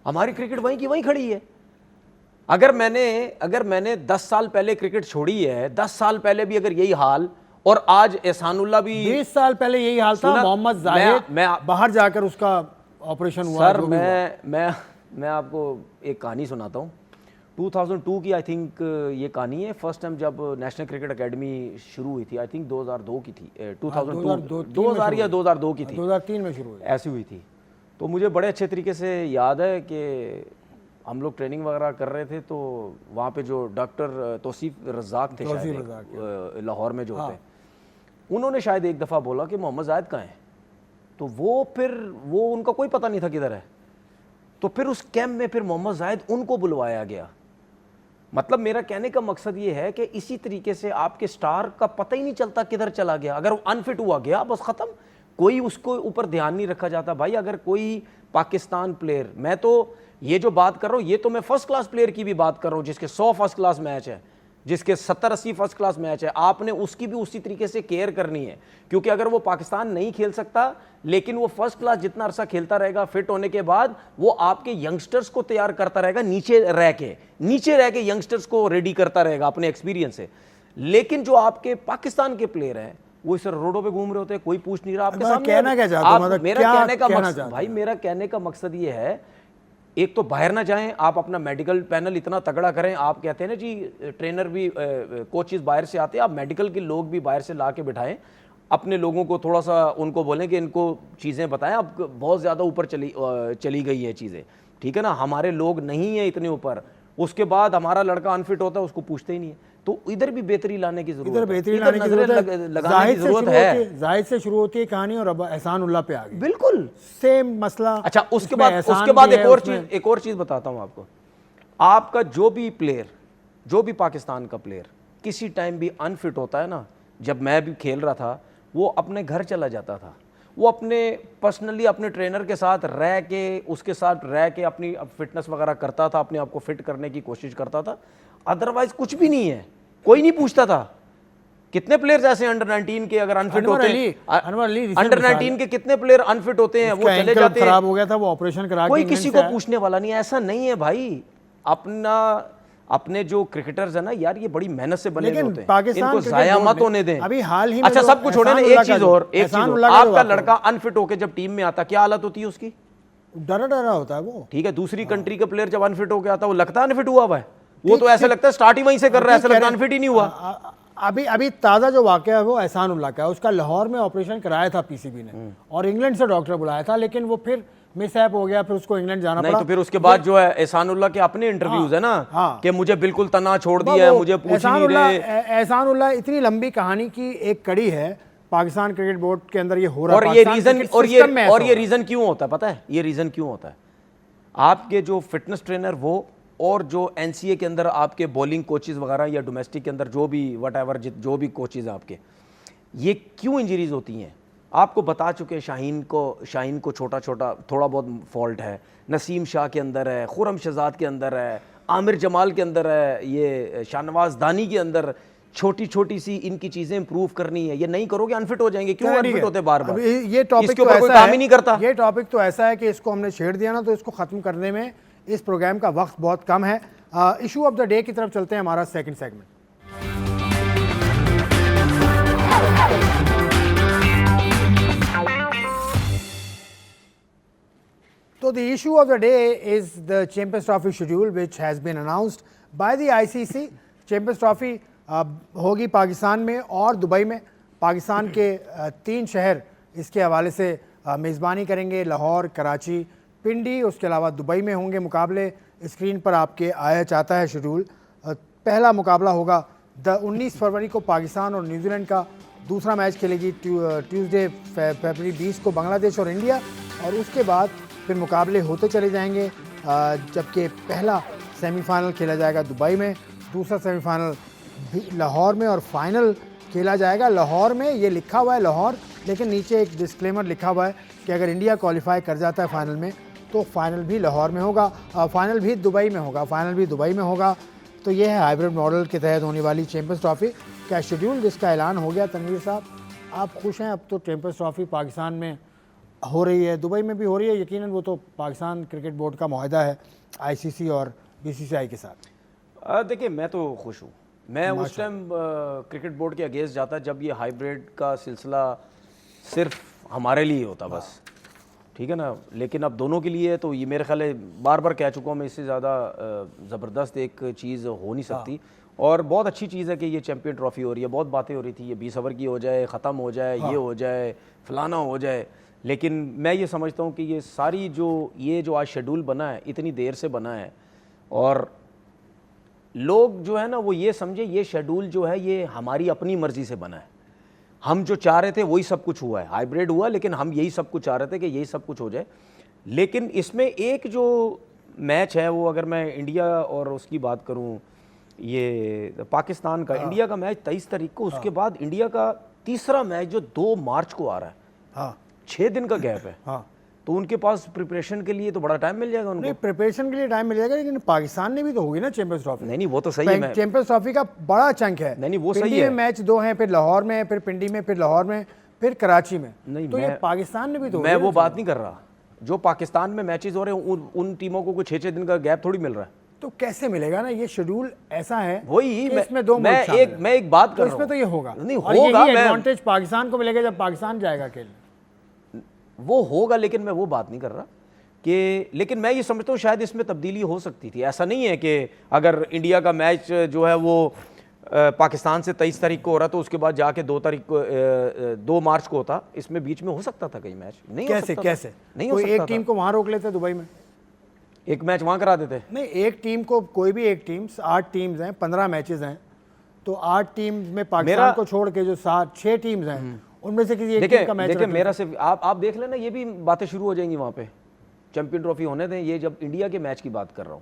हमारी क्रिकेट वहीं की वहीं खड़ी है। अगर मैंने 10 साल पहले क्रिकेट छोड़ी है, 10 साल पहले भी अगर यही हाल, और आज एहसानुल्लाह भी 20 साल पहले यही हाल था, मोहम्मद जाहिद बाहर जाकर उसका ऑपरेशन हुआ। सर मैं आपको एक कहानी सुनाता हूँ। 2002 की आई थिंक ये कहानी है। फर्स्ट टाइम जब नेशनल क्रिकेट एकेडमी शुरू हुई थी, आई थिंक 2002 की थी, 2000 या 2002 की थी, 2003 में शुरू हुई, ऐसी हुई थी। तो मुझे बड़े अच्छे तरीके से याद है कि हम लोग ट्रेनिंग वगैरह कर रहे थे, तो वहाँ पे जो डॉक्टर तौसीफ रज़ाक थे शायद लाहौर में जो होते हैं, उन्होंने शायद एक दफ़ा बोला कि मोहम्मद जाहिद कहाँ है। तो वो उनका कोई पता नहीं था किधर है। तो फिर उस कैंप में फिर मोहम्मद जाहिद उनको बुलवाया गया। मतलब मेरा कहने का मकसद ये है कि इसी तरीके से आपके स्टार का पता ही नहीं चलता किधर चला गया। अगर वो अनफिट हुआ गया बस ख़त्म, कोई उसको ऊपर ध्यान नहीं रखा जाता। भाई अगर कोई पाकिस्तान प्लेयर, मैं तो ये जो बात कर रहा हूँ ये तो मैं फर्स्ट क्लास प्लेयर की भी बात कर रहा हूँ जिसके 100 फर्स्ट क्लास मैच है, जिसके 70-80 फर्स्ट क्लास मैच है, आपने उसकी भी उसी तरीके से केयर करनी है। क्योंकि अगर वो पाकिस्तान नहीं खेल सकता लेकिन वो फर्स्ट क्लास जितना अरसा खेलता रहेगा, फिट होने के बाद वो आपके यंगस्टर्स को तैयार करता रहेगा, नीचे रह के यंगस्टर्स को रेडी करता रहेगा अपने एक्सपीरियंस से। लेकिन जो आपके पाकिस्तान के प्लेयर हैं वो इस रोडों पे घूम रहे होते हैं, कोई पूछ नहीं रहा आपके सामने। कहना क्या चाहते हो? मेरा कहने का मकसद ये है, एक तो बाहर ना जाएं, आप अपना मेडिकल पैनल इतना तगड़ा करें। आप कहते हैं ना जी ट्रेनर भी कोचेस बाहर से आते हैं, आप मेडिकल के लोग भी बाहर से ला के बिठाएं, अपने लोगों को थोड़ा सा उनको बोलें कि इनको चीज़ें बताएं। अब बहुत ज़्यादा ऊपर चली गई है चीज़ें, ठीक है ना, हमारे लोग नहीं है इतने ऊपर। उसके बाद हमारा लड़का अनफिट होता है, उसको पूछते ही नहीं है। तो इधर भी बेहतरी लाने की जरूरत है। जाहिद से शुरू होती है कहानी और अब एहसानुल्लाह पे आ गई, बिल्कुल सेम मसला। अच्छा, उसके बाद एक और चीज बताता हूं आपको। आपका जो भी प्लेयर, जो भी पाकिस्तान का प्लेयर किसी टाइम भी अनफिट होता है ना, जब मैं भी खेल रहा था, वो अपने घर चला जाता था, वो अपने पर्सनली अपने ट्रेनर के साथ रह के, उसके साथ रह के अपनी फिटनेस वगैरह करता था, अपने आप को फिट करने की कोशिश करता था। अदरवाइज कुछ भी नहीं है, कोई नहीं पूछता था। कितने प्लेयर्स ऐसे अंडर 19 के अगर अनफिट होते हैं, अंडर 19 के कितने प्लेयर अनफिट होते हैं, वो चले जाते हैं, खराब हो गया था, वो ऑपरेशन करा के कोई किसी को पूछने वाला नहीं है। ऐसा नहीं है भाई, अपने जो क्रिकेटर्स है ना यार, ये बड़ी मेहनत से बने होते हैं, इनको जाया मत होने दें। अभी हाल ही में अच्छा, सब कुछ छोड़े ना, एक चीज और, आपका लड़का अनफिट होकर जब टीम में आता क्या हालत होती है उसकी? डरा होता है वो, ठीक है। दूसरी कंट्री का प्लेयर जब अनफिट होकर आता है, वो लगता है अनफिट हुआ हुआ है, वो तो ऐसा लगता है स्टार्ट ही वहीं से कर रहा है, ऐसा लगता है अनफिट ही नहीं हुआ। अभी ताज़ा जो वाकया है वो एहसानुल्लाह का है। उसका लाहौर में ऑपरेशन कराया था पीसीबी ने, और इंग्लैंड से डॉक्टर बुलाया था, लेकिन वो फिर मिसहैप हो गया, फिर उसको इंग्लैंड जाना पड़ा। तो फिर उसके बाद जो है एहसानुल्लाह के अपने इंटरव्यूज है ना, कि मुझे बिल्कुल तना छोड़ दिया है, मुझे पूछ नहीं रहे। एहसानुल्लाह इतनी लंबी कहानी की एक कड़ी है पाकिस्तान क्रिकेट बोर्ड के अंदर, ये हो रहा है। और ये रीजन क्यों होता है पता है? ये रीजन क्यों होता है? आपके जो फिटनेस ट्रेनर वो, और जो एनसीए के अंदर आपके बॉलिंग कोचेज वगैरह या डोमेस्टिक के अंदर जो भी वटएवर जो भी कोचेज आपके, ये क्यों इंजरीज होती हैं आपको बता चुके हैं। शाहीन को छोटा थोड़ा बहुत फॉल्ट है, नसीम शाह के अंदर है, खुरम शहजाद के अंदर है, आमिर जमाल के अंदर है, ये शाहनवाज दानी के अंदर छोटी सी इनकी चीजें इंप्रूव करनी है। ये नहीं करोगे अनफिट हो जाएंगे। क्यों अनफिट होते बार-बार? ये टॉपिक तो कोई काम ही नहीं करता। ये टॉपिक तो ऐसा है कि इसको हमने छेड़ दिया ना, तो इसको खत्म करने में इस प्रोग्राम का वक्त बहुत कम है। इशू ऑफ द डे की तरफ चलते हैं, हमारा second segment. So the issue of the day is the Champions Trophy schedule, which has been announced by the ICC. Champions Trophy होगी पाकिस्तान में और दुबई में। पाकिस्तान के 3 शहर इसके हवाले से मेज़बानी करेंगे, लाहौर, कराची, पिंडी। उसके अलावा दुबई में होंगे मुकाबले। स्क्रीन पर आपके आया चाहता है शेड्यूल। पहला मुकाबला होगा 19 फरवरी को पाकिस्तान और न्यूजीलैंड का। दूसरा मैच खेलेगी ट्यूसडे फरवरी 20 को बांग्लादेश और इंडिया। और उसके बाद फिर मुकाबले होते चले जाएंगे, जबकि पहला सेमीफाइनल खेला जाएगा दुबई में, दूसरा सेमीफाइनल भी लाहौर में और फाइनल खेला जाएगा लाहौर में। ये लिखा हुआ है लाहौर, लेकिन नीचे एक डिस्क्लेमर लिखा हुआ है कि अगर इंडिया क्वालिफाई कर जाता है फाइनल में तो फाइनल भी लाहौर में होगा, फाइनल भी दुबई में होगा, फाइनल भी दुबई में होगा। तो ये है हाइब्रिड मॉडल के तहत होने वाली चैंपियंस ट्रॉफी का शेड्यूल, जिसका ऐलान हो गया। तनवीर साहब, आप खुश हैं? अब तो चैंपियंस ट्रॉफी पाकिस्तान में हो रही है, दुबई में भी हो रही है, यकीनन वो तो पाकिस्तान क्रिकेट बोर्ड का मुआहदा है ICC और BCCI के साथ। देखिए, मैं तो खुश हूँ। मैं उस टाइम क्रिकेट बोर्ड के अगेंस्ट जाता जब ये हाइब्रिड का सिलसिला सिर्फ हमारे लिए होता बस, ठीक है ना। लेकिन अब दोनों के लिए तो ये मेरे ख्याल है, बार बार कह चुका हूँ मैं, इससे ज़्यादा ज़बरदस्त एक चीज़ हो नहीं सकती। और बहुत अच्छी चीज़ है कि ये चैम्पियन ट्रॉफी हो रही है। बहुत बातें हो रही थी, ये 20 ओवर की हो जाए, ख़त्म हो जाए, ये हो जाए, फलाना हो जाए। लेकिन मैं ये समझता हूँ कि ये सारी जो आज शेड्यूल बना है, इतनी देर से बना है, और लोग जो है ना वो ये समझे ये शेड्यूल जो है ये हमारी अपनी मर्ज़ी से बना है। हम जो चाह रहे थे वही सब कुछ हुआ है, हाइब्रिड हुआ, लेकिन हम यही सब कुछ चाह रहे थे कि यही सब कुछ हो जाए। लेकिन इसमें एक जो मैच है वो, अगर मैं इंडिया और उसकी बात करूं, ये पाकिस्तान का इंडिया का मैच 23 तारीख को, उसके बाद इंडिया का तीसरा मैच जो 2 मार्च को आ रहा है। हाँ, 6 दिन का गैप है। हाँ, तो उनके पास प्रिपरेशन के लिए तो बड़ा टाइम मिल जाएगा उनको। नहीं, प्रिपरेशन के लिए टाइम मिल जाएगा, लेकिन पाकिस्तान ने भी तो होगी ना चैंपियंस ट्रॉफी। नहीं, वो तो सही है। चैंपियंस ट्रॉफी का बड़ा चंक है। नहीं, वो सही पिंडी है। में मैच 2 हैं, फिर लाहौर में, फिर पिंडी में, फिर लाहौर में, फिर कराची में। नहीं, तो ये पाकिस्तान ने भी तो, मैं वो बात नहीं कर रहा। जो पाकिस्तान में मैचेस हो रहे हैं उन टीमों को कुछ 6-6 दिन का गैप थोड़ी मिल रहा है। तो कैसे मिलेगा ना, ये शेड्यूल ऐसा है वही कि इसमें 2 मैं एक बात कर तो रहा हूं। इसमें तो ये होगा, नहीं और होगा, यही एडवांटेज पाकिस्तान को मिलेगा जब पाकिस्तान जाएगा खेलने। वो होगा, लेकिन मैं वो बात नहीं कर रहा कि, लेकिन मैं ये समझता हूँ शायद इसमें तब्दीली हो सकती थी। ऐसा नहीं है कि अगर इंडिया का मैच जो है वो पाकिस्तान से 23 तारीख को हो रहा तो उसके बाद जाके 2 मार्च को होता। इसमें बीच में हो सकता था कई मैच। नहीं कैसे कैसे नहीं हो कोई सकता एक टीम को वहां रोक लेते दुबई में, एक मैच वहां करा देते। नहीं, एक टीम को, कोई भी एक टीम, 8 टीम्स हैं, 15 मैचेस हैं, तो 8 टीम्स में पाकिस्तान को छोड़ के जो 6 टीम्स हैं उनमें से किसी एक टीम का मैच। देखिए मेरा सिर्फ आप देख लेना, ये भी बातें शुरू हो जाएंगी वहां पे। चैंपियन ट्रॉफी होने दें, ये जब इंडिया के मैच की बात कर रहा हूँ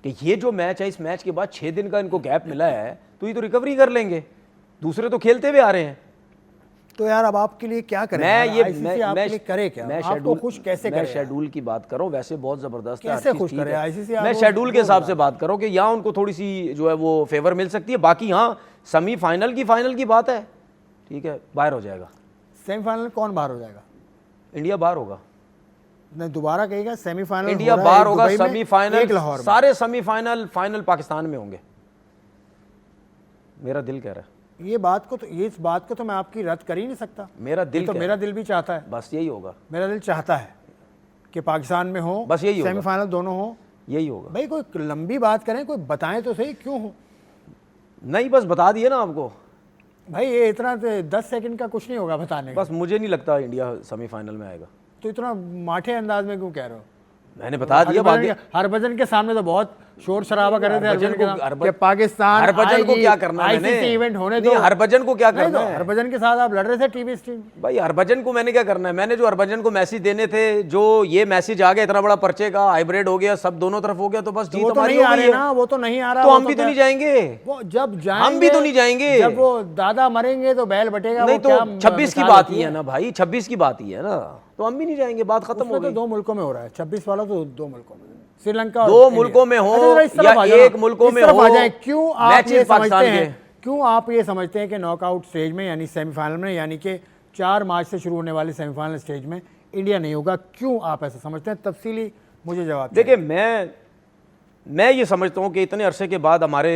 कि ये जो मैच है, इस मैच के बाद 6 दिन का इनको गैप मिला है, तो ये तो रिकवरी कर लेंगे। दूसरे तो खेलते हुए आ रहे हैं। तो यार अब आपके लिए क्या करें? मैं करे क्या? मैं आपको खुश कैसे करें? मैं शेड्यूल की बात कर रहा हूँ, वैसे बहुत जबरदस्त है, कैसे खुश करें ICC? मैं शेड्यूल के हिसाब से बात कर रहा हूँ कि यहाँ उनको थोड़ी सी जो है वो फेवर मिल सकती है। बाकी हाँ, सेमीफाइनल की फाइनल की बात है, ठीक है, बाहर हो जाएगा। सेमीफाइनल कौन बाहर हो जाएगा? इंडिया बाहर होगा। नहीं, दोबारा कहेगा सेमीफाइनल इंडिया बाहर होगा, सेमीफाइनल, सारे सेमीफाइनल फाइनल पाकिस्तान में होंगे, मेरा दिल कह रहा है। इस बात को तो मैं आपकी रद्द कर ही नहीं सकता। मेरा दिल भी चाहता है, बस यही होगा। मेरा दिल चाहता है कि पाकिस्तान में हो, बस यही होगा, सेमीफाइनल दोनों हो, यही होगा। भाई कोई लंबी बात करें, कोई बताएं तो सही, क्यों हो? नहीं, बस बता दिए ना आपको भाई, ये इतना 10 सेकंड का कुछ नहीं होगा बताने का। बस मुझे नहीं लगता इंडिया सेमीफाइनल में आएगा। तो इतना माठे अंदाज में क्यों कह रहे हो? मैंने बता दिया। हरभजन के सामने तो बहुत शोर शराबा कर रहे थे हरभजन पाकिस्तान। हरभजन को क्या करना है? मैंने इवेंट होने दो, हरभजन को क्या करना है? हरभजन के साथ आप लड़ रहे थे टीवी स्ट्रीम। भाई हरभजन को मैंने क्या करना है? मैंने जो हरभजन को मैसेज देने थे, जो ये मैसेज आ गया इतना बड़ा पर्चे का, हाइब्रिड हो गया, सब दोनों तरफ हो गया, तो बस जीत हमारी हो गई है। वो तो नहीं आ रहा, तो हम भी तो नहीं जाएंगे। वो जब जाएंगे, हम भी तो नहीं जाएंगे। जब वो दादा मरेंगे तो बैल बटेगा। नहीं तो 26 की बात ही है ना भाई, 26 की बात ही है ना, तो हम भी नहीं जाएंगे, बात खत्म हो गई। 2 मुल्कों में हो रहा है 26 वाला, तो 2 मुल्कों में, श्रीलंका, 2 मुल्कों में हो या 1 मुल्कों में हो, क्यों आप ये समझते हैं, क्यों आप ये समझते हैं कि नॉकआउट स्टेज में यानी सेमीफाइनल में, यानी कि 4 मार्च से शुरू होने वाले सेमीफाइनल स्टेज में इंडिया नहीं होगा? क्यों आप ऐसा समझते हैं? तफसीली मुझे जवाब देखिए। मैं ये समझता हूँ कि इतने अरसे के बाद हमारे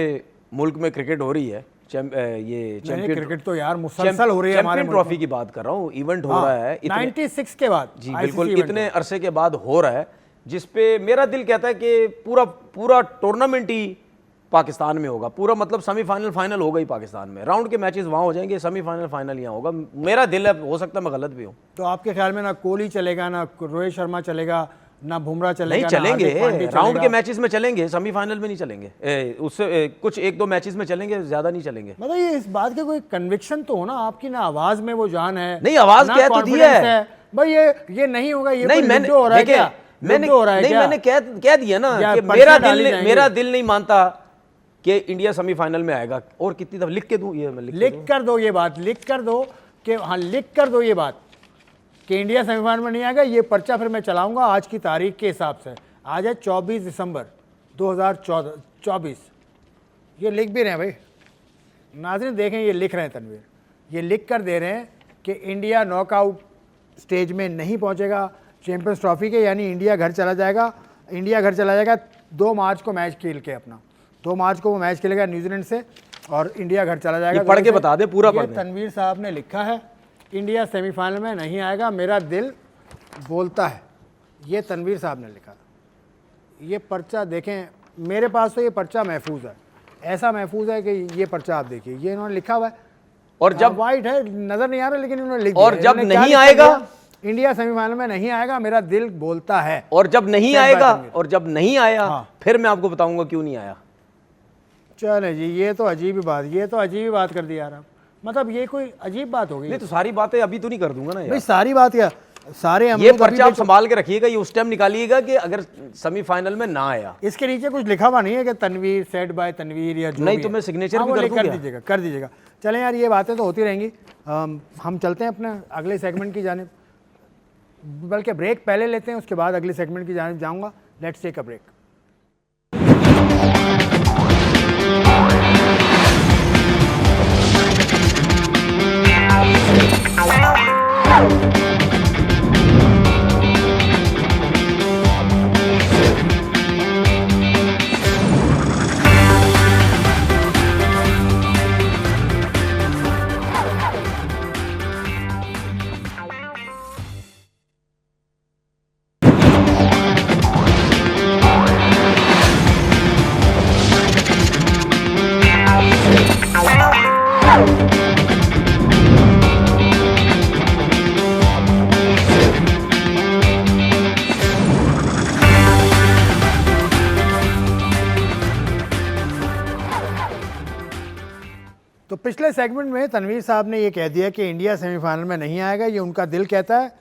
मुल्क में क्रिकेट हो रही है, ये चैंपियन क्रिकेट तो यार मुसलसल हो रही है हमारे मुल्क। ट्रॉफी की बात कर रहा हूँ, इवेंट हो रहा है 96 के बाद। जी बिल्कुल, इतने अरसे के बाद हो रहा है, जिसपे मेरा दिल कहता है कि पूरा टूर्नामेंट ही पाकिस्तान में होगा। पूरा मतलब सेमीफाइनल फाइनल होगा ही पाकिस्तान में, राउंड के मैचेस वहाँ हो जाएंगे, सेमीफाइनल फाइनल यहाँ होगा। मेरा दिल है, हो सकता है मैं गलत भी हूँ। तो आपके ख्याल में ना कोहली चलेगा, ना रोहित शर्मा चलेगा, ना बुमराह चलेगा? नहीं चलेंगे, राउंड के मैचेस में चलेंगे, सेमीफाइनल में नहीं चलेंगे। उससे कुछ 1-2 मैचेस में चलेंगे, ज्यादा नहीं चलेंगे। मतलब ये इस बात के कोई कन्विक्शन तो हो ना आपकी, ना आवाज में वो जान है। नहीं, आवाज कह तो दी है भाई ये नहीं होगा, ये नहीं, मैंने हो रहा है क्या? मैंने हो रहा है नहीं, क्या? मैंने कह दिया ना या कि पर्चियां डाली जाएंगी? मेरा दिल नहीं मानता कि इंडिया सेमीफाइनल में आएगा। और कितनी दफा लिख के दूं, ये मैं लिख कर दो ये बात, लिख कर दो कि हाँ, लिख कर दो ये बात कि इंडिया सेमीफाइनल में नहीं आएगा। ये पर्चा फिर मैं चलाऊंगा आज की तारीख के हिसाब से। आज है 24 दिसंबर 2024। ये लिख भी रहे हैं भाई, नाज़रीन देखें, ये लिख रहे हैं तनवीर, ये लिख कर दे रहे हैं कि इंडिया नॉकआउट स्टेज में नहीं पहुंचेगा चैंपियंस ट्रॉफी के, यानी इंडिया घर चला जाएगा। इंडिया घर चला जाएगा 2 मार्च को मैच खेल के, अपना 2 मार्च को वो मैच खेलेगा न्यूजीलैंड से और इंडिया घर चला जाएगा। ये पढ़ के बता दे, पूरा पढ़ दे। तनवीर साहब ने लिखा है इंडिया सेमीफाइनल में नहीं आएगा, मेरा दिल बोलता है। ये तनवीर साहब ने लिखा। ये पर्चा देखें, मेरे पास तो ये पर्चा महफूज है, ऐसा महफूज है कि ये पर्चा आप देखिए, ये इन्होंने लिखा हुआ है। और जब वाइट है, नजर नहीं आ रहा, लेकिन इन्होंने लिख और दिया। जब इन्होंने क्या नहीं लिखा आएगा, दिया? इंडिया सेमीफाइनल में नहीं आएगा, मेरा दिल बोलता है। और जब नहीं Step by आएगा, तनवीर। और जब नहीं आया, हाँ। फिर मैं आपको बताऊंगा क्यों नहीं आया। चले जी, ये तो अजीब ही बात, ये तो अजीब ही बात कर दी यार आप। मतलब ये कोई अजीब बात हो गई। नहीं तो सारी बातें अभी तो नहीं कर दूंगा ना भाई यार। सारी बात क्या, सारे ये अमरूद पर्चा आप अभी संभाल के रखिएगा, ये उस टाइम निकालिएगा कि अगर सेमीफाइनल में ना आया। इसके नीचे कुछ लिखा हुआ नहीं है कि तनवीर सेट बाय तनवीर या जो नहीं भी तो है। मैं signature हाँ, भी वो कर ले दूं क्या? दीजिएगा, कर दीजिएगा। चलें यार, ये बातें तो होती रहेंगी। हम चलते हैं अपने अगले सेगमेंट की जानिब, बल्कि ब्रेक पहले लेते हैं, उसके बाद अगले सेगमेंट की जानिब जाऊंगा। Let's take a break. तो पिछले सेगमेंट में तनवीर साहब ने ये कह दिया कि इंडिया सेमीफाइनल में नहीं आएगा, ये उनका दिल कहता है।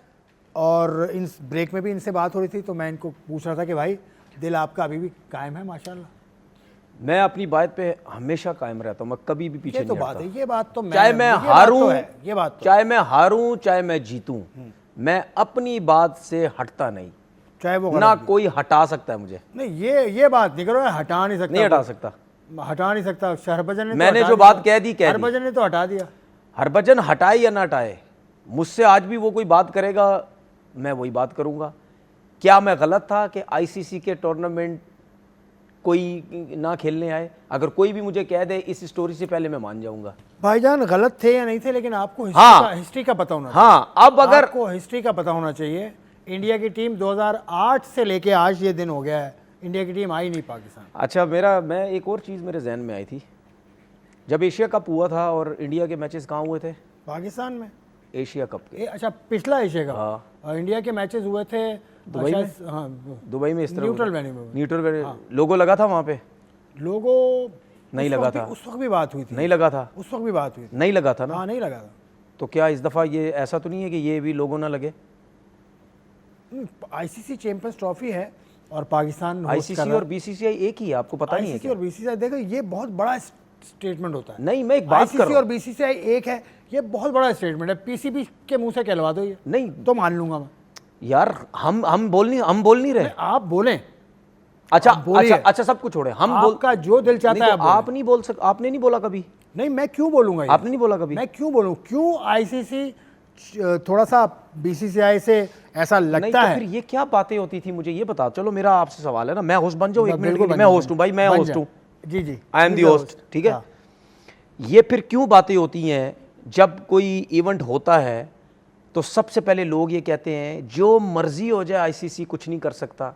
और इन ब्रेक में भी इनसे बात हो रही थी, तो मैं इनको पूछ रहा था कि भाई दिल आपका अभी भी कायम है? माशाल्लाह। मैं अपनी बात पे हमेशा कायम रहता हूँ, मैं कभी भी पीछे ये तो नहीं बात हटता। है, ये बात तो चाहे मैं ये बात हारूं, तो है, ये बात तो चाहे मैं हारूं, चाहे मैं जीतूं, मैं अपनी बात से हटता नहीं। चाहे वो ना गलत भी। कोई हटा सकता है मुझे, नहीं, ये बात नहीं करो, हटा नहीं सकता, नहीं हटा सकता। हटा नहीं सकता। हरभजन ने तो मैंने हटा जो दिया। बात कह दी, कह दी। हरभजन ने तो हटा दिया। हरभजन हटाए या ना हटाए, मुझसे आज भी वो कोई बात करेगा, मैं वही बात करूंगा। क्या मैं गलत था कि आईसीसी के टूर्नामेंट कोई ना खेलने आए? अगर कोई भी मुझे कह दे इस स्टोरी से, पहले मैं मान जाऊंगा। भाईजान गलत थे या नहीं थे, लेकिन आपको हाँ। हिस्ट्री का पता होना हाँ, अब अगर आपको हिस्ट्री का पता होना चाहिए। इंडिया की टीम 2008 से लेके आज ये दिन हो गया है, इंडिया की टीम आई नहीं पाकिस्तान। अच्छा, मैं एक और चीज़ मेरे जहन में आई थी। जब एशिया कप हुआ था और इंडिया के मैचेस कहाँ हुए थे? पाकिस्तान में एशिया कप के। अच्छा, पिछला एशिया कप। हाँ। इंडिया के मैचेस हुए थे दुबई में? हाँ, दुबई में इस तरह न्यूट्रल वेन्यू में। न्यूट्रल वेन्यू लोगो लगा था वहाँ पे? लोगो नहीं लगा था। उस वक्त भी बात हुई थी। नहीं लगा था? उस वक्त भी बात हुई थी। नहीं लगा था ना? हाँ, नहीं लगा था। तो क्या इस दफ़ा ये ऐसा तो नहीं है कि ये भी लोगों ना लगे? आईसीसी चैंपियंस ट्रॉफी है और पाकिस्तान host कर आईसीसी रहा और बीसीसीआई एक ही है, आपको पता नहीं है आईसीसी क्या? और बीसीसीआई, देखो ये बहुत बड़ा स्टेटमेंट होता है। नहीं, मैं एक बात कर आईसीसी रहा और हूँ। बीसीसीआई एक है, ये बहुत बड़ा स्टेटमेंट है। पीसीबी के मुंह से कहलवा दो ये, नहीं तो मान लूंगा मैं। यार, हम बोल नहीं रहे। आप बोलें, अच्छा आप बोलिए। अच्छा, सब कुछ छोड़े, हम बोल। आपका जो दिल चाहता है नहीं, तो आप आप नहीं बोल सकते। आपने नहीं बोला कभी? नहीं, मैं क्यों बोलूंगा ये? आपने नहीं बोला कभी? मैं क्यों बोलूं? क्यों आईसीसी थोड़ा सा बीसीसीआई से ऐसा नहीं लगता तो है? फिर ये क्या बातें होती थी, मुझे ये बता। चलो, मेरा आपसे सवाल है ना, मैं होस्ट बन जाऊँ एक मिनट बिल्कुल के लिए? बन मैं जाए, होस्ट हूँ भाई, मैं बन होस्ट जाए। हूँ। जी जी, I am the He's the host, ठीक है। हाँ। ये फिर क्यों बातें होती हैं जब कोई इवेंट होता है तो सबसे पहले लोग ये कहते हैं जो मर्जी हो जाए आईसीसी कुछ नहीं कर सकता,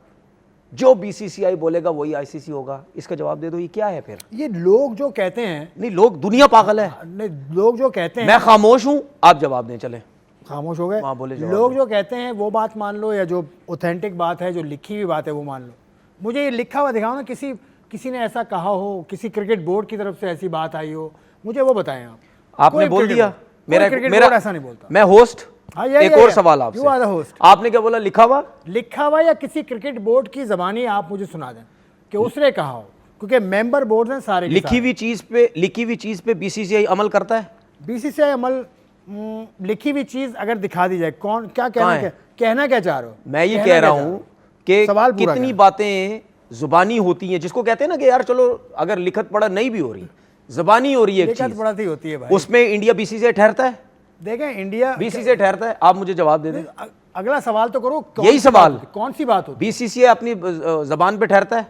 जो बीसीसीआई बोलेगा वही आईसीसी होगा? इसका जवाब दे दो, ये क्या है फिर? ये लोग जो कहते हैं, नहीं, लोग, दुनिया पागल है। नहीं, लोग जो कहते हैं, मैं खामोश हूं, आप जवाब दें। चले, खामोश हो गए। हाँ, बोले जवाब लोग जो कहते हैं वो बात मान लो, या जो ऑथेंटिक बात है, जो लिखी हुई बात है, वो मान लो। मुझे ये लिखा हुआ दिखाओ ना, किसी ने ऐसा कहा हो, किसी क्रिकेट बोर्ड की तरफ से ऐसी बात आई हो, मुझे वो बताएं आप। आपने कोई बोल क्रिकेट दिया। बोर्ड- कोई क्रिकेट मेरा बोर्ड ऐसा नहीं बोलता। मैं होस्ट, हाँ, एक और सवाल आपसे, You are the host. आपने क्या बोला, लिखा हुआ? लिखा हुआ या किसी क्रिकेट बोर्ड की जबानी आप मुझे सुना दें कि उसने कहा हो, क्योंकि मेंबर बोर्ड हैं सारे के लिखी हुई चीज पे बीसीसीआई अमल करता है? बीसीसीआई अमल लिखी हुई चीज अगर दिखा दी जाए, कौन क्या कहाँ है? कहना क्या चाह रहे हो? मैं ये कहना कह रहा क्या चाह हूं हो? कि सवाल पूरा कितनी करें। बातें जुबानी होती हैं, जिसको कहते हैं ना कि यार चलो अगर लिखत पढ़ा नहीं भी हो रही, जुबानी हो रही है एक लिखत चीज, पढ़ती होती है भाई। उसमें इंडिया बीसीसीआई ठहरता है? देखें इंडिया बीसीसीआई ठहरता है? आप मुझे जवाब दे दें। अगला सवाल तो करो, यही सवाल, कौन सी बात होती है? बीसीसीआई अपनी जबान पे ठहरता है?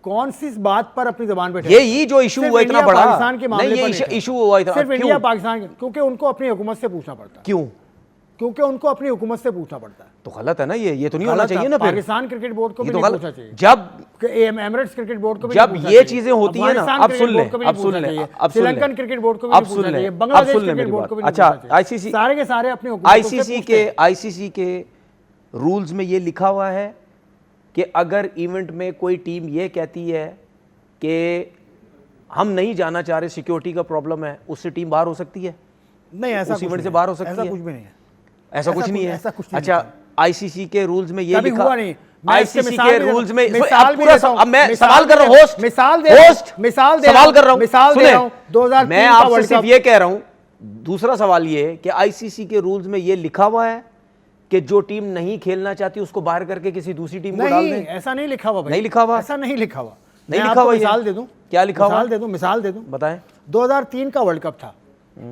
कौन सी बात पर अपनी जबान पे यही जो इशू हुआ इतना बड़ा, पाकिस्तान के मामले नहीं, पर ये इशू हुआ इतना, सिर्फ इंडिया क्यों? पाकिस्तान, क्योंकि उनको अपनी हुकूमत से पूछना पड़ता है, क्यों? क्योंकि उनको अपनी हुकूमत से पूछना पड़ता है। तो गलत है ना, ये तो नहीं होना गलत है। चाहिए ना फिर। पाकिस्तान क्रिकेट बोर्ड को ये भी तो नहीं गलत, पूछना चाहिए, जब एमिरेट्स क्रिकेट बोर्ड को भी जब नहीं पूछना ये चाहिए, चीजें होती है ना, अफगानिस्तान अब क्रिकेट सुन बोर्ड लें, को भी अब नहीं सुन पूछना लें, चाहिए, अब सुन लें, श्रीलंकन क्रिकेट बोर्ड को भी अब नहीं सुन पूछना लें, चाहिए, अब बांग्लादेश सुन लें क्रिकेट मेरी बोर्ड को भी बात। नहीं अच्छा, पूछना चाहिए। ICC सारे के सारे अपनी हुकूमतों से पूछते हैं। आईसीसी के रूल्स में ये लिखा हुआ है कि अगर इवेंट में कोई टीम ये कहती है कि हम नहीं जाना चाह रहे, सिक्योरिटी का प्रॉब्लम है, उससे टीम बाहर हो सकती है? नहीं, ऐसा उस कुछ इवेंट से नहीं बाहर हो है, सकती ऐसा है? कुछ भी नहीं है, ऐसा कुछ नहीं है। ऐसा कुछ नहीं अच्छा, लिखा। आईसीसी के रूल्स में ये कभी लिखा, हुआ नहीं। मैं इसके आईसीसी मिसाल के भी रूल्स देता में हूं, मिसाल भी पूरा देता हूं, अब मैं मिसाल सवाल कर रहा हूं, होस्ट मिसाल दे होस्ट मिसाल दे सवाल कर रहा हूं, मिसाल दे सुने, रहा हूं 2003 मैं का आपसे वर्ल्ड सिर्फ कप। ये कह रहा हूं, दूसरा सवाल ये है कि आईसीसी के रूल्स में ये लिखा हुआ है कि जो टीम नहीं खेलना चाहती उसको बाहर करके किसी दूसरी टीम को डाल नहीं, दें? ऐसा नहीं लिखा हुआ भाई, नहीं लिखा हुआ? ऐसा नहीं लिखा हुआ। नहीं मैं लिखा आपको हुआ ये? मिसाल दे दूं, क्या लिखा हुआ? मिसाल दे दूं, बताएं। 2003 का वर्ल्ड कप था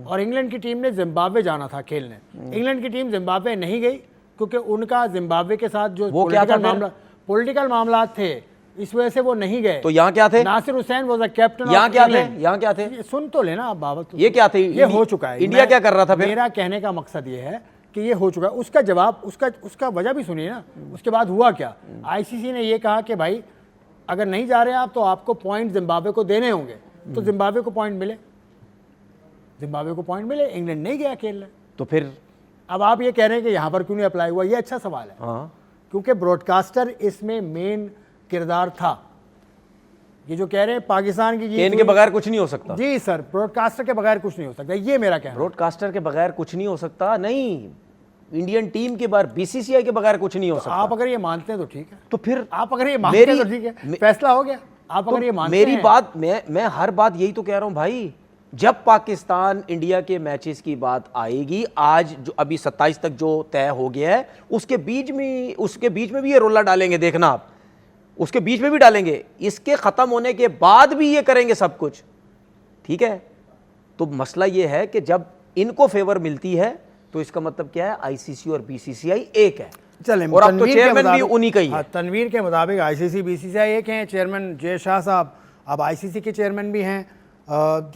और इंग्लैंड की टीम ने जिम्बाब्वे जाना था खेलने। इंग्लैंड की टीम जिम्बाब्वे नहीं गई क्योंकि उनका जिम्बाब्वे के साथ जो वो क्या था फिर? पॉलिटिकल मामला थे, इस वजह से वो नहीं गए। तो यहाँ क्या थे? Nasser Hussain was the captain. यहाँ क्या थे? यहाँ क्या थे? सुन तो लेना आप बाबत, ये क्या थे? ये हो चुका है। इंडिया क्या कर रहा था फिर? मेरा कहने का मकसद ये है कि ये हो चुका है। उसका जवाब, उसका वजह भी सुनिए ना। उसके बाद हुआ क्या, आईसीसी ने ये कहा कि भाई अगर नहीं जा रहे आप तो आपको पॉइंट जिम्बाब्वे को देने होंगे। तो जिम्बाब्वे को पॉइंट मिले, जिम्बाब्वे को पॉइंट मिले, इंग्लैंड नहीं गया खेलने। तो फिर अब आप ये कह रहे हैं कि यहाँ पर क्यों नहीं अप्लाई हुआ, ये अच्छा सवाल है। हाँ, क्योंकि ब्रॉडकास्टर इसमें मेन किरदार था। ये जो कह रहे हैं पाकिस्तान की जीत इनके हुई- बगैर कुछ नहीं हो सकता। जी सर, ब्रॉडकास्टर के बगैर कुछ नहीं हो सकता, ये मेरा कहना है। ब्रॉडकास्टर के बगैर कुछ नहीं हो सकता? नहीं, इंडियन टीम के बगैर, बीसीसीआई के बगैर कुछ नहीं हो सकता। आप अगर ये मानते हैं तो ठीक है, तो फिर आप अगर ये मानते हैं तो ठीक है, मे- फैसला हो गया। आप अगर ये मानते मेरी हैं, बात, मैं हर बात यही तो कह रहा हूं भाई, जब पाकिस्तान इंडिया के मैचेस की बात आएगी, आज जो अभी 27 तक जो तय हो गया है, उसके बीच में भी ये रोला डालेंगे, देखना आप, उसके बीच में भी डालेंगे, इसके खत्म होने के बाद भी ये करेंगे सब कुछ, ठीक है? तो मसला ये है कि जब इनको फेवर मिलती है तो इसका मतलब क्या है, आईसीसी और बीसीसीआई एक है। चलें, और अब तो तनवीर के चेयरमैन भी मुताबिक- उन्हीं का ही है। हाँ, तनवीर के मुताबिक आईसीसी बीसीसीआई एक हैं, चेयरमैन जय शाह साहब अब आईसीसी के चेयरमैन भी हैं।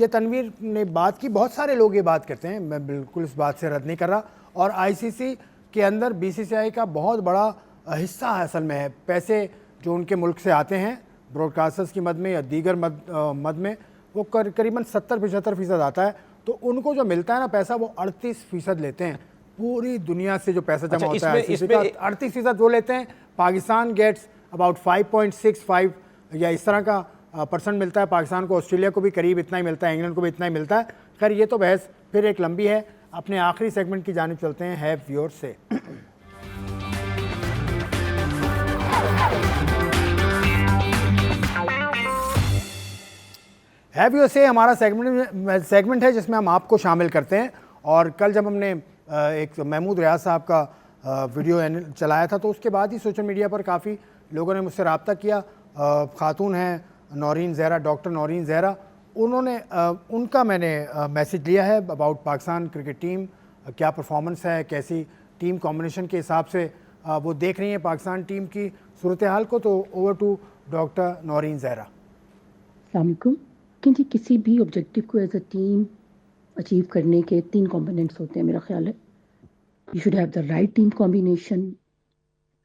ये तनवीर ने बात की, बहुत सारे लोग ये बात करते हैं, मैं बिल्कुल इस बात से रद्द नहीं कर रहा। और आईसीसी के अंदर बीसीसीआई का बहुत बड़ा हिस्सा असल में है, पैसे जो उनके मुल्क से आते हैं ब्रॉडकास्टर्स की मद में या दीगर मद में, वो करीबन 70-75% आता है। तो उनको जो मिलता है ना पैसा, वो 38% लेते हैं पूरी दुनिया से जो पैसा जमा होता है। इसमें 38% वो लेते हैं। पाकिस्तान गेट्स अबाउट 5.65 या इस तरह का परसेंट मिलता है पाकिस्तान को। ऑस्ट्रेलिया को भी करीब इतना ही मिलता है, इंग्लैंड को भी इतना ही मिलता है। खैर ये तो बहस फिर एक लंबी है। अपने आखिरी सेगमेंट की जानिब चलते हैं, हैव योर से। हैव योर से हमारा सेगमेंट है जिसमें हम आपको शामिल करते हैं। और कल जब हमने एक महमूद रियाज साहब का वीडियो चलाया था तो उसके बाद ही सोशल मीडिया पर काफ़ी लोगों ने मुझसे रब्ता किया। खातून हैं नौरीन ज़हरा, डॉक्टर नौरीन ज़हरा, उन्होंने उनका मैंने मैसेज लिया है अबाउट पाकिस्तान क्रिकेट टीम, क्या परफॉर्मेंस है, कैसी टीम कॉम्बिनेशन के हिसाब से वो देख रही हैं पाकिस्तान टीम की सूरत हाल को। तो over to doctor Naureen Zehra. अस्सलाम वालेकुम। क्योंकि किसी भी ऑब्जेक्टिव को एज अ टीम अचीव करने के 3 कंपोनेंट्स होते हैं मेरा ख्याल है। You should have the right team combination,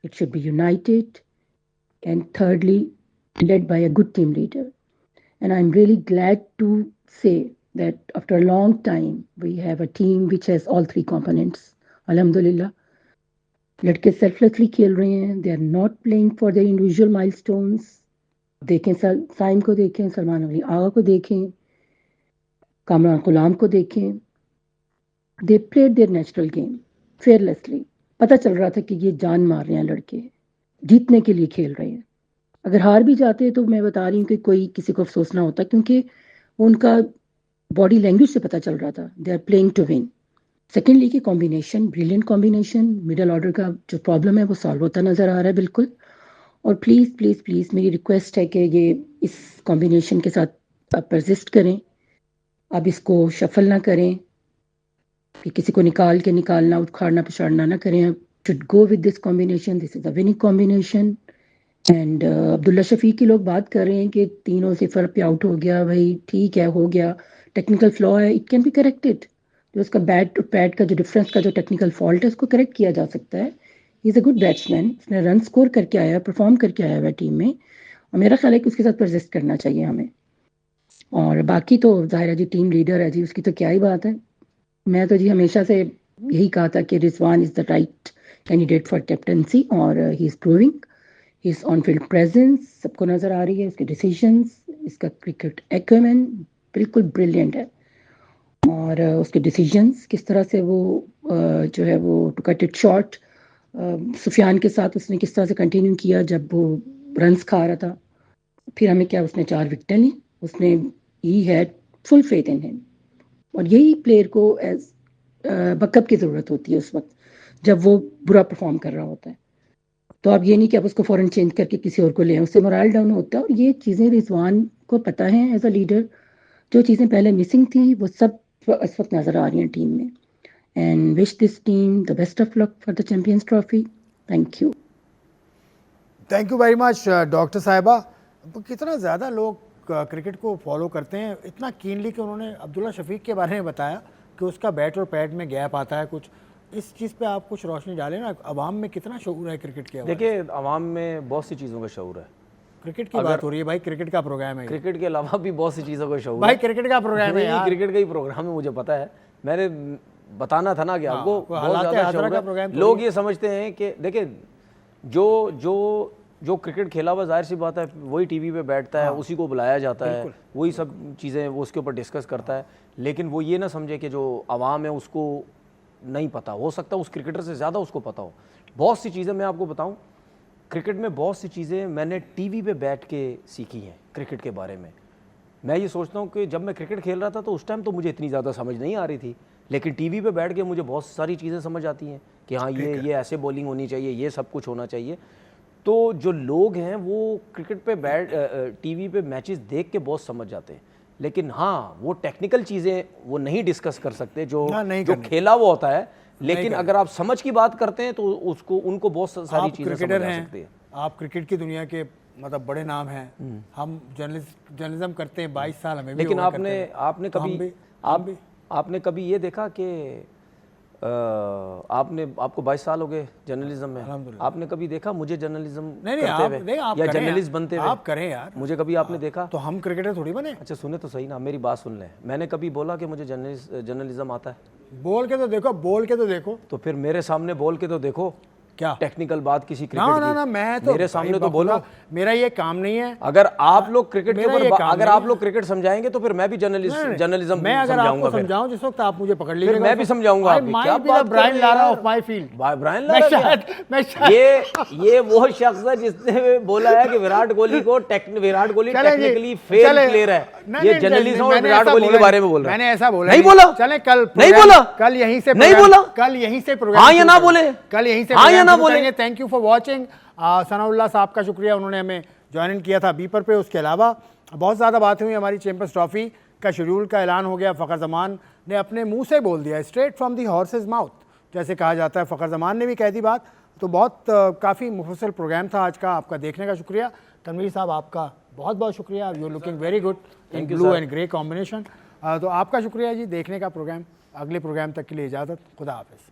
it should be united, and thirdly led by a good team leader. And I'm really glad to say that after a long time we have a team which has all 3 components. Alhamdulillah. लड़के selflessly खेल रहे हैं, they are not playing for their individual milestones. देखें साइम को देखें, सलमान अली आगा को देखें, कामरान गुलाम को देखें, they played their natural game fearlessly. पता चल रहा था कि ये जान मार रहे हैं लड़के, जीतने के लिए खेल रहे हैं। अगर हार भी जाते तो मैं बता रही हूँ कि कोई किसी को अफसोस ना होता, क्योंकि उनका बॉडी लैंग्वेज से पता चल रहा था they are playing to win. Secondly की combination, brilliant combination, middle order का जो प्रॉब्लम है वो सॉल्व होता नज़र आ रहा है बिल्कुल। और प्लीज़ प्लीज़ प्लीज़ मेरी रिक्वेस्ट है कि ये इस कॉम्बिनेशन के साथ आप परसिस्ट करें, आप इसको शफल ना करें कि किसी को निकालना उखाड़ना पिछाड़ना ना करें। आप should go with this combination, this is a winning combination. And Abdullah Shafique की लोग बात कर रहे हैं कि 3-0 पे आउट हो गया, भाई ठीक है, हो गया, टेक्निकल फ्लॉ है, इट कैन बी करेक्टेड। जो उसका बैट और पैड का जो डिफरेंस का जो टेक्निकल फॉल्ट है उसको करेक्ट किया जा सकता है। He is a good batsman, उसने रन स्कोर करके आया है, परफॉर्म करके आया हुआ है टीम में, और मेरा ख्याल है कि उसके साथ परसिस्ट करना चाहिए हमें। और बाकी तो जाहिर है जी, टीम लीडर है जी, उसकी तो क्या ही बात है। मैं तो जी हमेशा से यही कहा था कि Rizwan is the right candidate for captaincy, और he is proving his on field presence सबको नज़र आ रही है, इसके डिसीजंस, इसका क्रिकेट एक्वेमेन बिल्कुल ब्रिलियंट है। और उसके डिसीजंस किस तरह से वो जो है वो to cut it short, Sufiyan के साथ उसने किस तरह से कंटिन्यू किया जब वो रन्स खा रहा था, फिर हमें क्या, उसने 4 विकेटें ली, उसने he had full faith in him. और यही प्लेयर को एज बैकअप की ज़रूरत होती है उस वक्त जब वो बुरा परफॉर्म कर रहा होता है। तो आप ये नहीं कि आप उसको फ़ौरन चेंज करके किसी और को ले आए, उससे मोरल डाउन होता है। और ये चीज़ें रिजवान को पता है एज अ लीडर, जो चीज़ें पहले मिसिंग थी वो सब इस वक्त नज़र आ रही हैं टीम में। And wish this team the best of luck for the champions trophy. Thank you. Thank you very much doctor साहिबा। कितना ज़्यादा लोग क्रिकेट को फॉलो करते हैं इतना कीनली कि उन्होंने अब्दुल्ला शफीक के बारे में बताया कि उसका बैट और पैड में गैप आता है कुछ। इस चीज़ पे आप कुछ रोशनी डालें ना, अवाम में कितना शऊर है क्रिकेट के हवाले से? देखिए, अवाम में बहुत सी चीज़ों का शऊर है। क्रिकेट की बात हो रही है भाई, क्रिकेट का प्रोग्राम है ये। क्रिकेट के अलावा भी बहुत सी चीज़ों का शऊर भाई है। क्रिकेट का प्रोग्राम है नहीं, यार। क्रिकेट का ही प्रोग्राम है, मुझे पता है। मैंने बताना था ना कि आपको कोई बहुत हालात ज़्यादा हाज़िरा शऊर का है। प्रोग्राम लोग थोड़ी ये समझते हैं कि देखिए, जो क्रिकेट खेला हुआ, जाहिर सी बात है वही टीवी पे बैठता है, उसी को बुलाया जाता है, वही सब चीज़ें वो उसके ऊपर डिस्कस करता है। लेकिन वो ये ना समझे कि जो आवाम है उसको नहीं पता, हो सकता है उस क्रिकेटर से ज़्यादा उसको पता हो। बहुत सी चीज़ें मैं आपको बताऊं, क्रिकेट में बहुत सी चीज़ें मैंने टीवी पे बैठ के सीखी हैं क्रिकेट के बारे में। मैं ये सोचता हूं कि जब मैं क्रिकेट खेल रहा था तो उस टाइम तो मुझे इतनी ज़्यादा समझ नहीं आ रही थी, लेकिन टीवी पे बैठ के मुझे बहुत सारी चीज़ें समझ आती हैं कि हाँ ये ऐसे बॉलिंग होनी चाहिए, ये सब कुछ होना चाहिए। तो जो लोग हैं वो क्रिकेट पे टीवी पे मैचेस देख के बहुत समझ जाते हैं, लेकिन हाँ वो टेक्निकल चीज़ें वो नहीं डिस्कस कर सकते जो खेला वो होता है। लेकिन अगर आप समझ की बात करते हैं तो उनको बहुत सारी चीज़ें समझ आ सकती है। आप क्रिकेट की दुनिया के मतलब बड़े नाम हैं, हम जर्नलिज्म करते हैं 22 साल हमें भी। लेकिन आपने कभी ये देखा कि आपको 22 साल हो गए जर्नलिज्म में, आपने कभी देखा मुझे जर्नलिज्म करते हुए या जर्नलिस्ट बनते हुए? आप करें यार, मुझे कभी आपने देखा? तो हम क्रिकेटर थोड़ी बने। अच्छा सुने तो सही ना, मेरी बात सुन लें। मैंने कभी बोला कि मुझे जर्नलिज्म आता है? बोल के तो देखो, बोल के तो देखो। तो फिर मेरे सामने बोल के तो देखो क्या टेक्निकल बात किसी क्रिकेट की। ना मैं तो मेरे सामने तो बोलो। मेरा ये काम नहीं है। अगर आप लोग क्रिकेट के ऊपर अगर आप लोग क्रिकेट समझाएंगे तो फिर मैं भी जर्नलिज्म मैं अगर आपको समझाऊं जिस वक्त आप मुझे पकड़ लीजिएगा, मैं भी समझाऊंगा। क्या बात Brian Lara of my field, Brian Lara ये वो शख्स है जिसने बोला है कि Virat Kohli technically fail player है। ये जर्नलिज्म और विराट कोहली के बारे में बोल रहा है। मैंने ऐसा बोला नहीं बोला? चले कल नहीं बोला? कल यहीं से नहीं बोला? कल यहीं से प्रोग्राम, हाँ या ना बोले? कल यहीं से हाँ या ना बोले? Thank you for watching. Sanaullah साहब का शुक्रिया, उन्होंने हमें ज्वाइन किया था बीपर पे। उसके अलावा बहुत ज़्यादा बातें हुई। हमारी चैंपियंस ट्रॉफी का शेड्यूल का ऐलान हो गया। फ़खर ज़मान ने अपने मुंह से बोल दिया, straight from the horses mouth जैसे कहा जाता है। फ़खर ज़मान ने भी कह दी बात। तो बहुत काफ़ी मुफस्सल प्रोग्राम था आज का। आपका देखने का शुक्रिया। तनवीर साहब आपका बहुत बहुत शुक्रिया। You looking very good in blue and grey combination. तो आपका शुक्रिया जी देखने का प्रोग्राम। अगले प्रोग्राम तक के लिए इजाज़त। खुदा हाफ़िज़।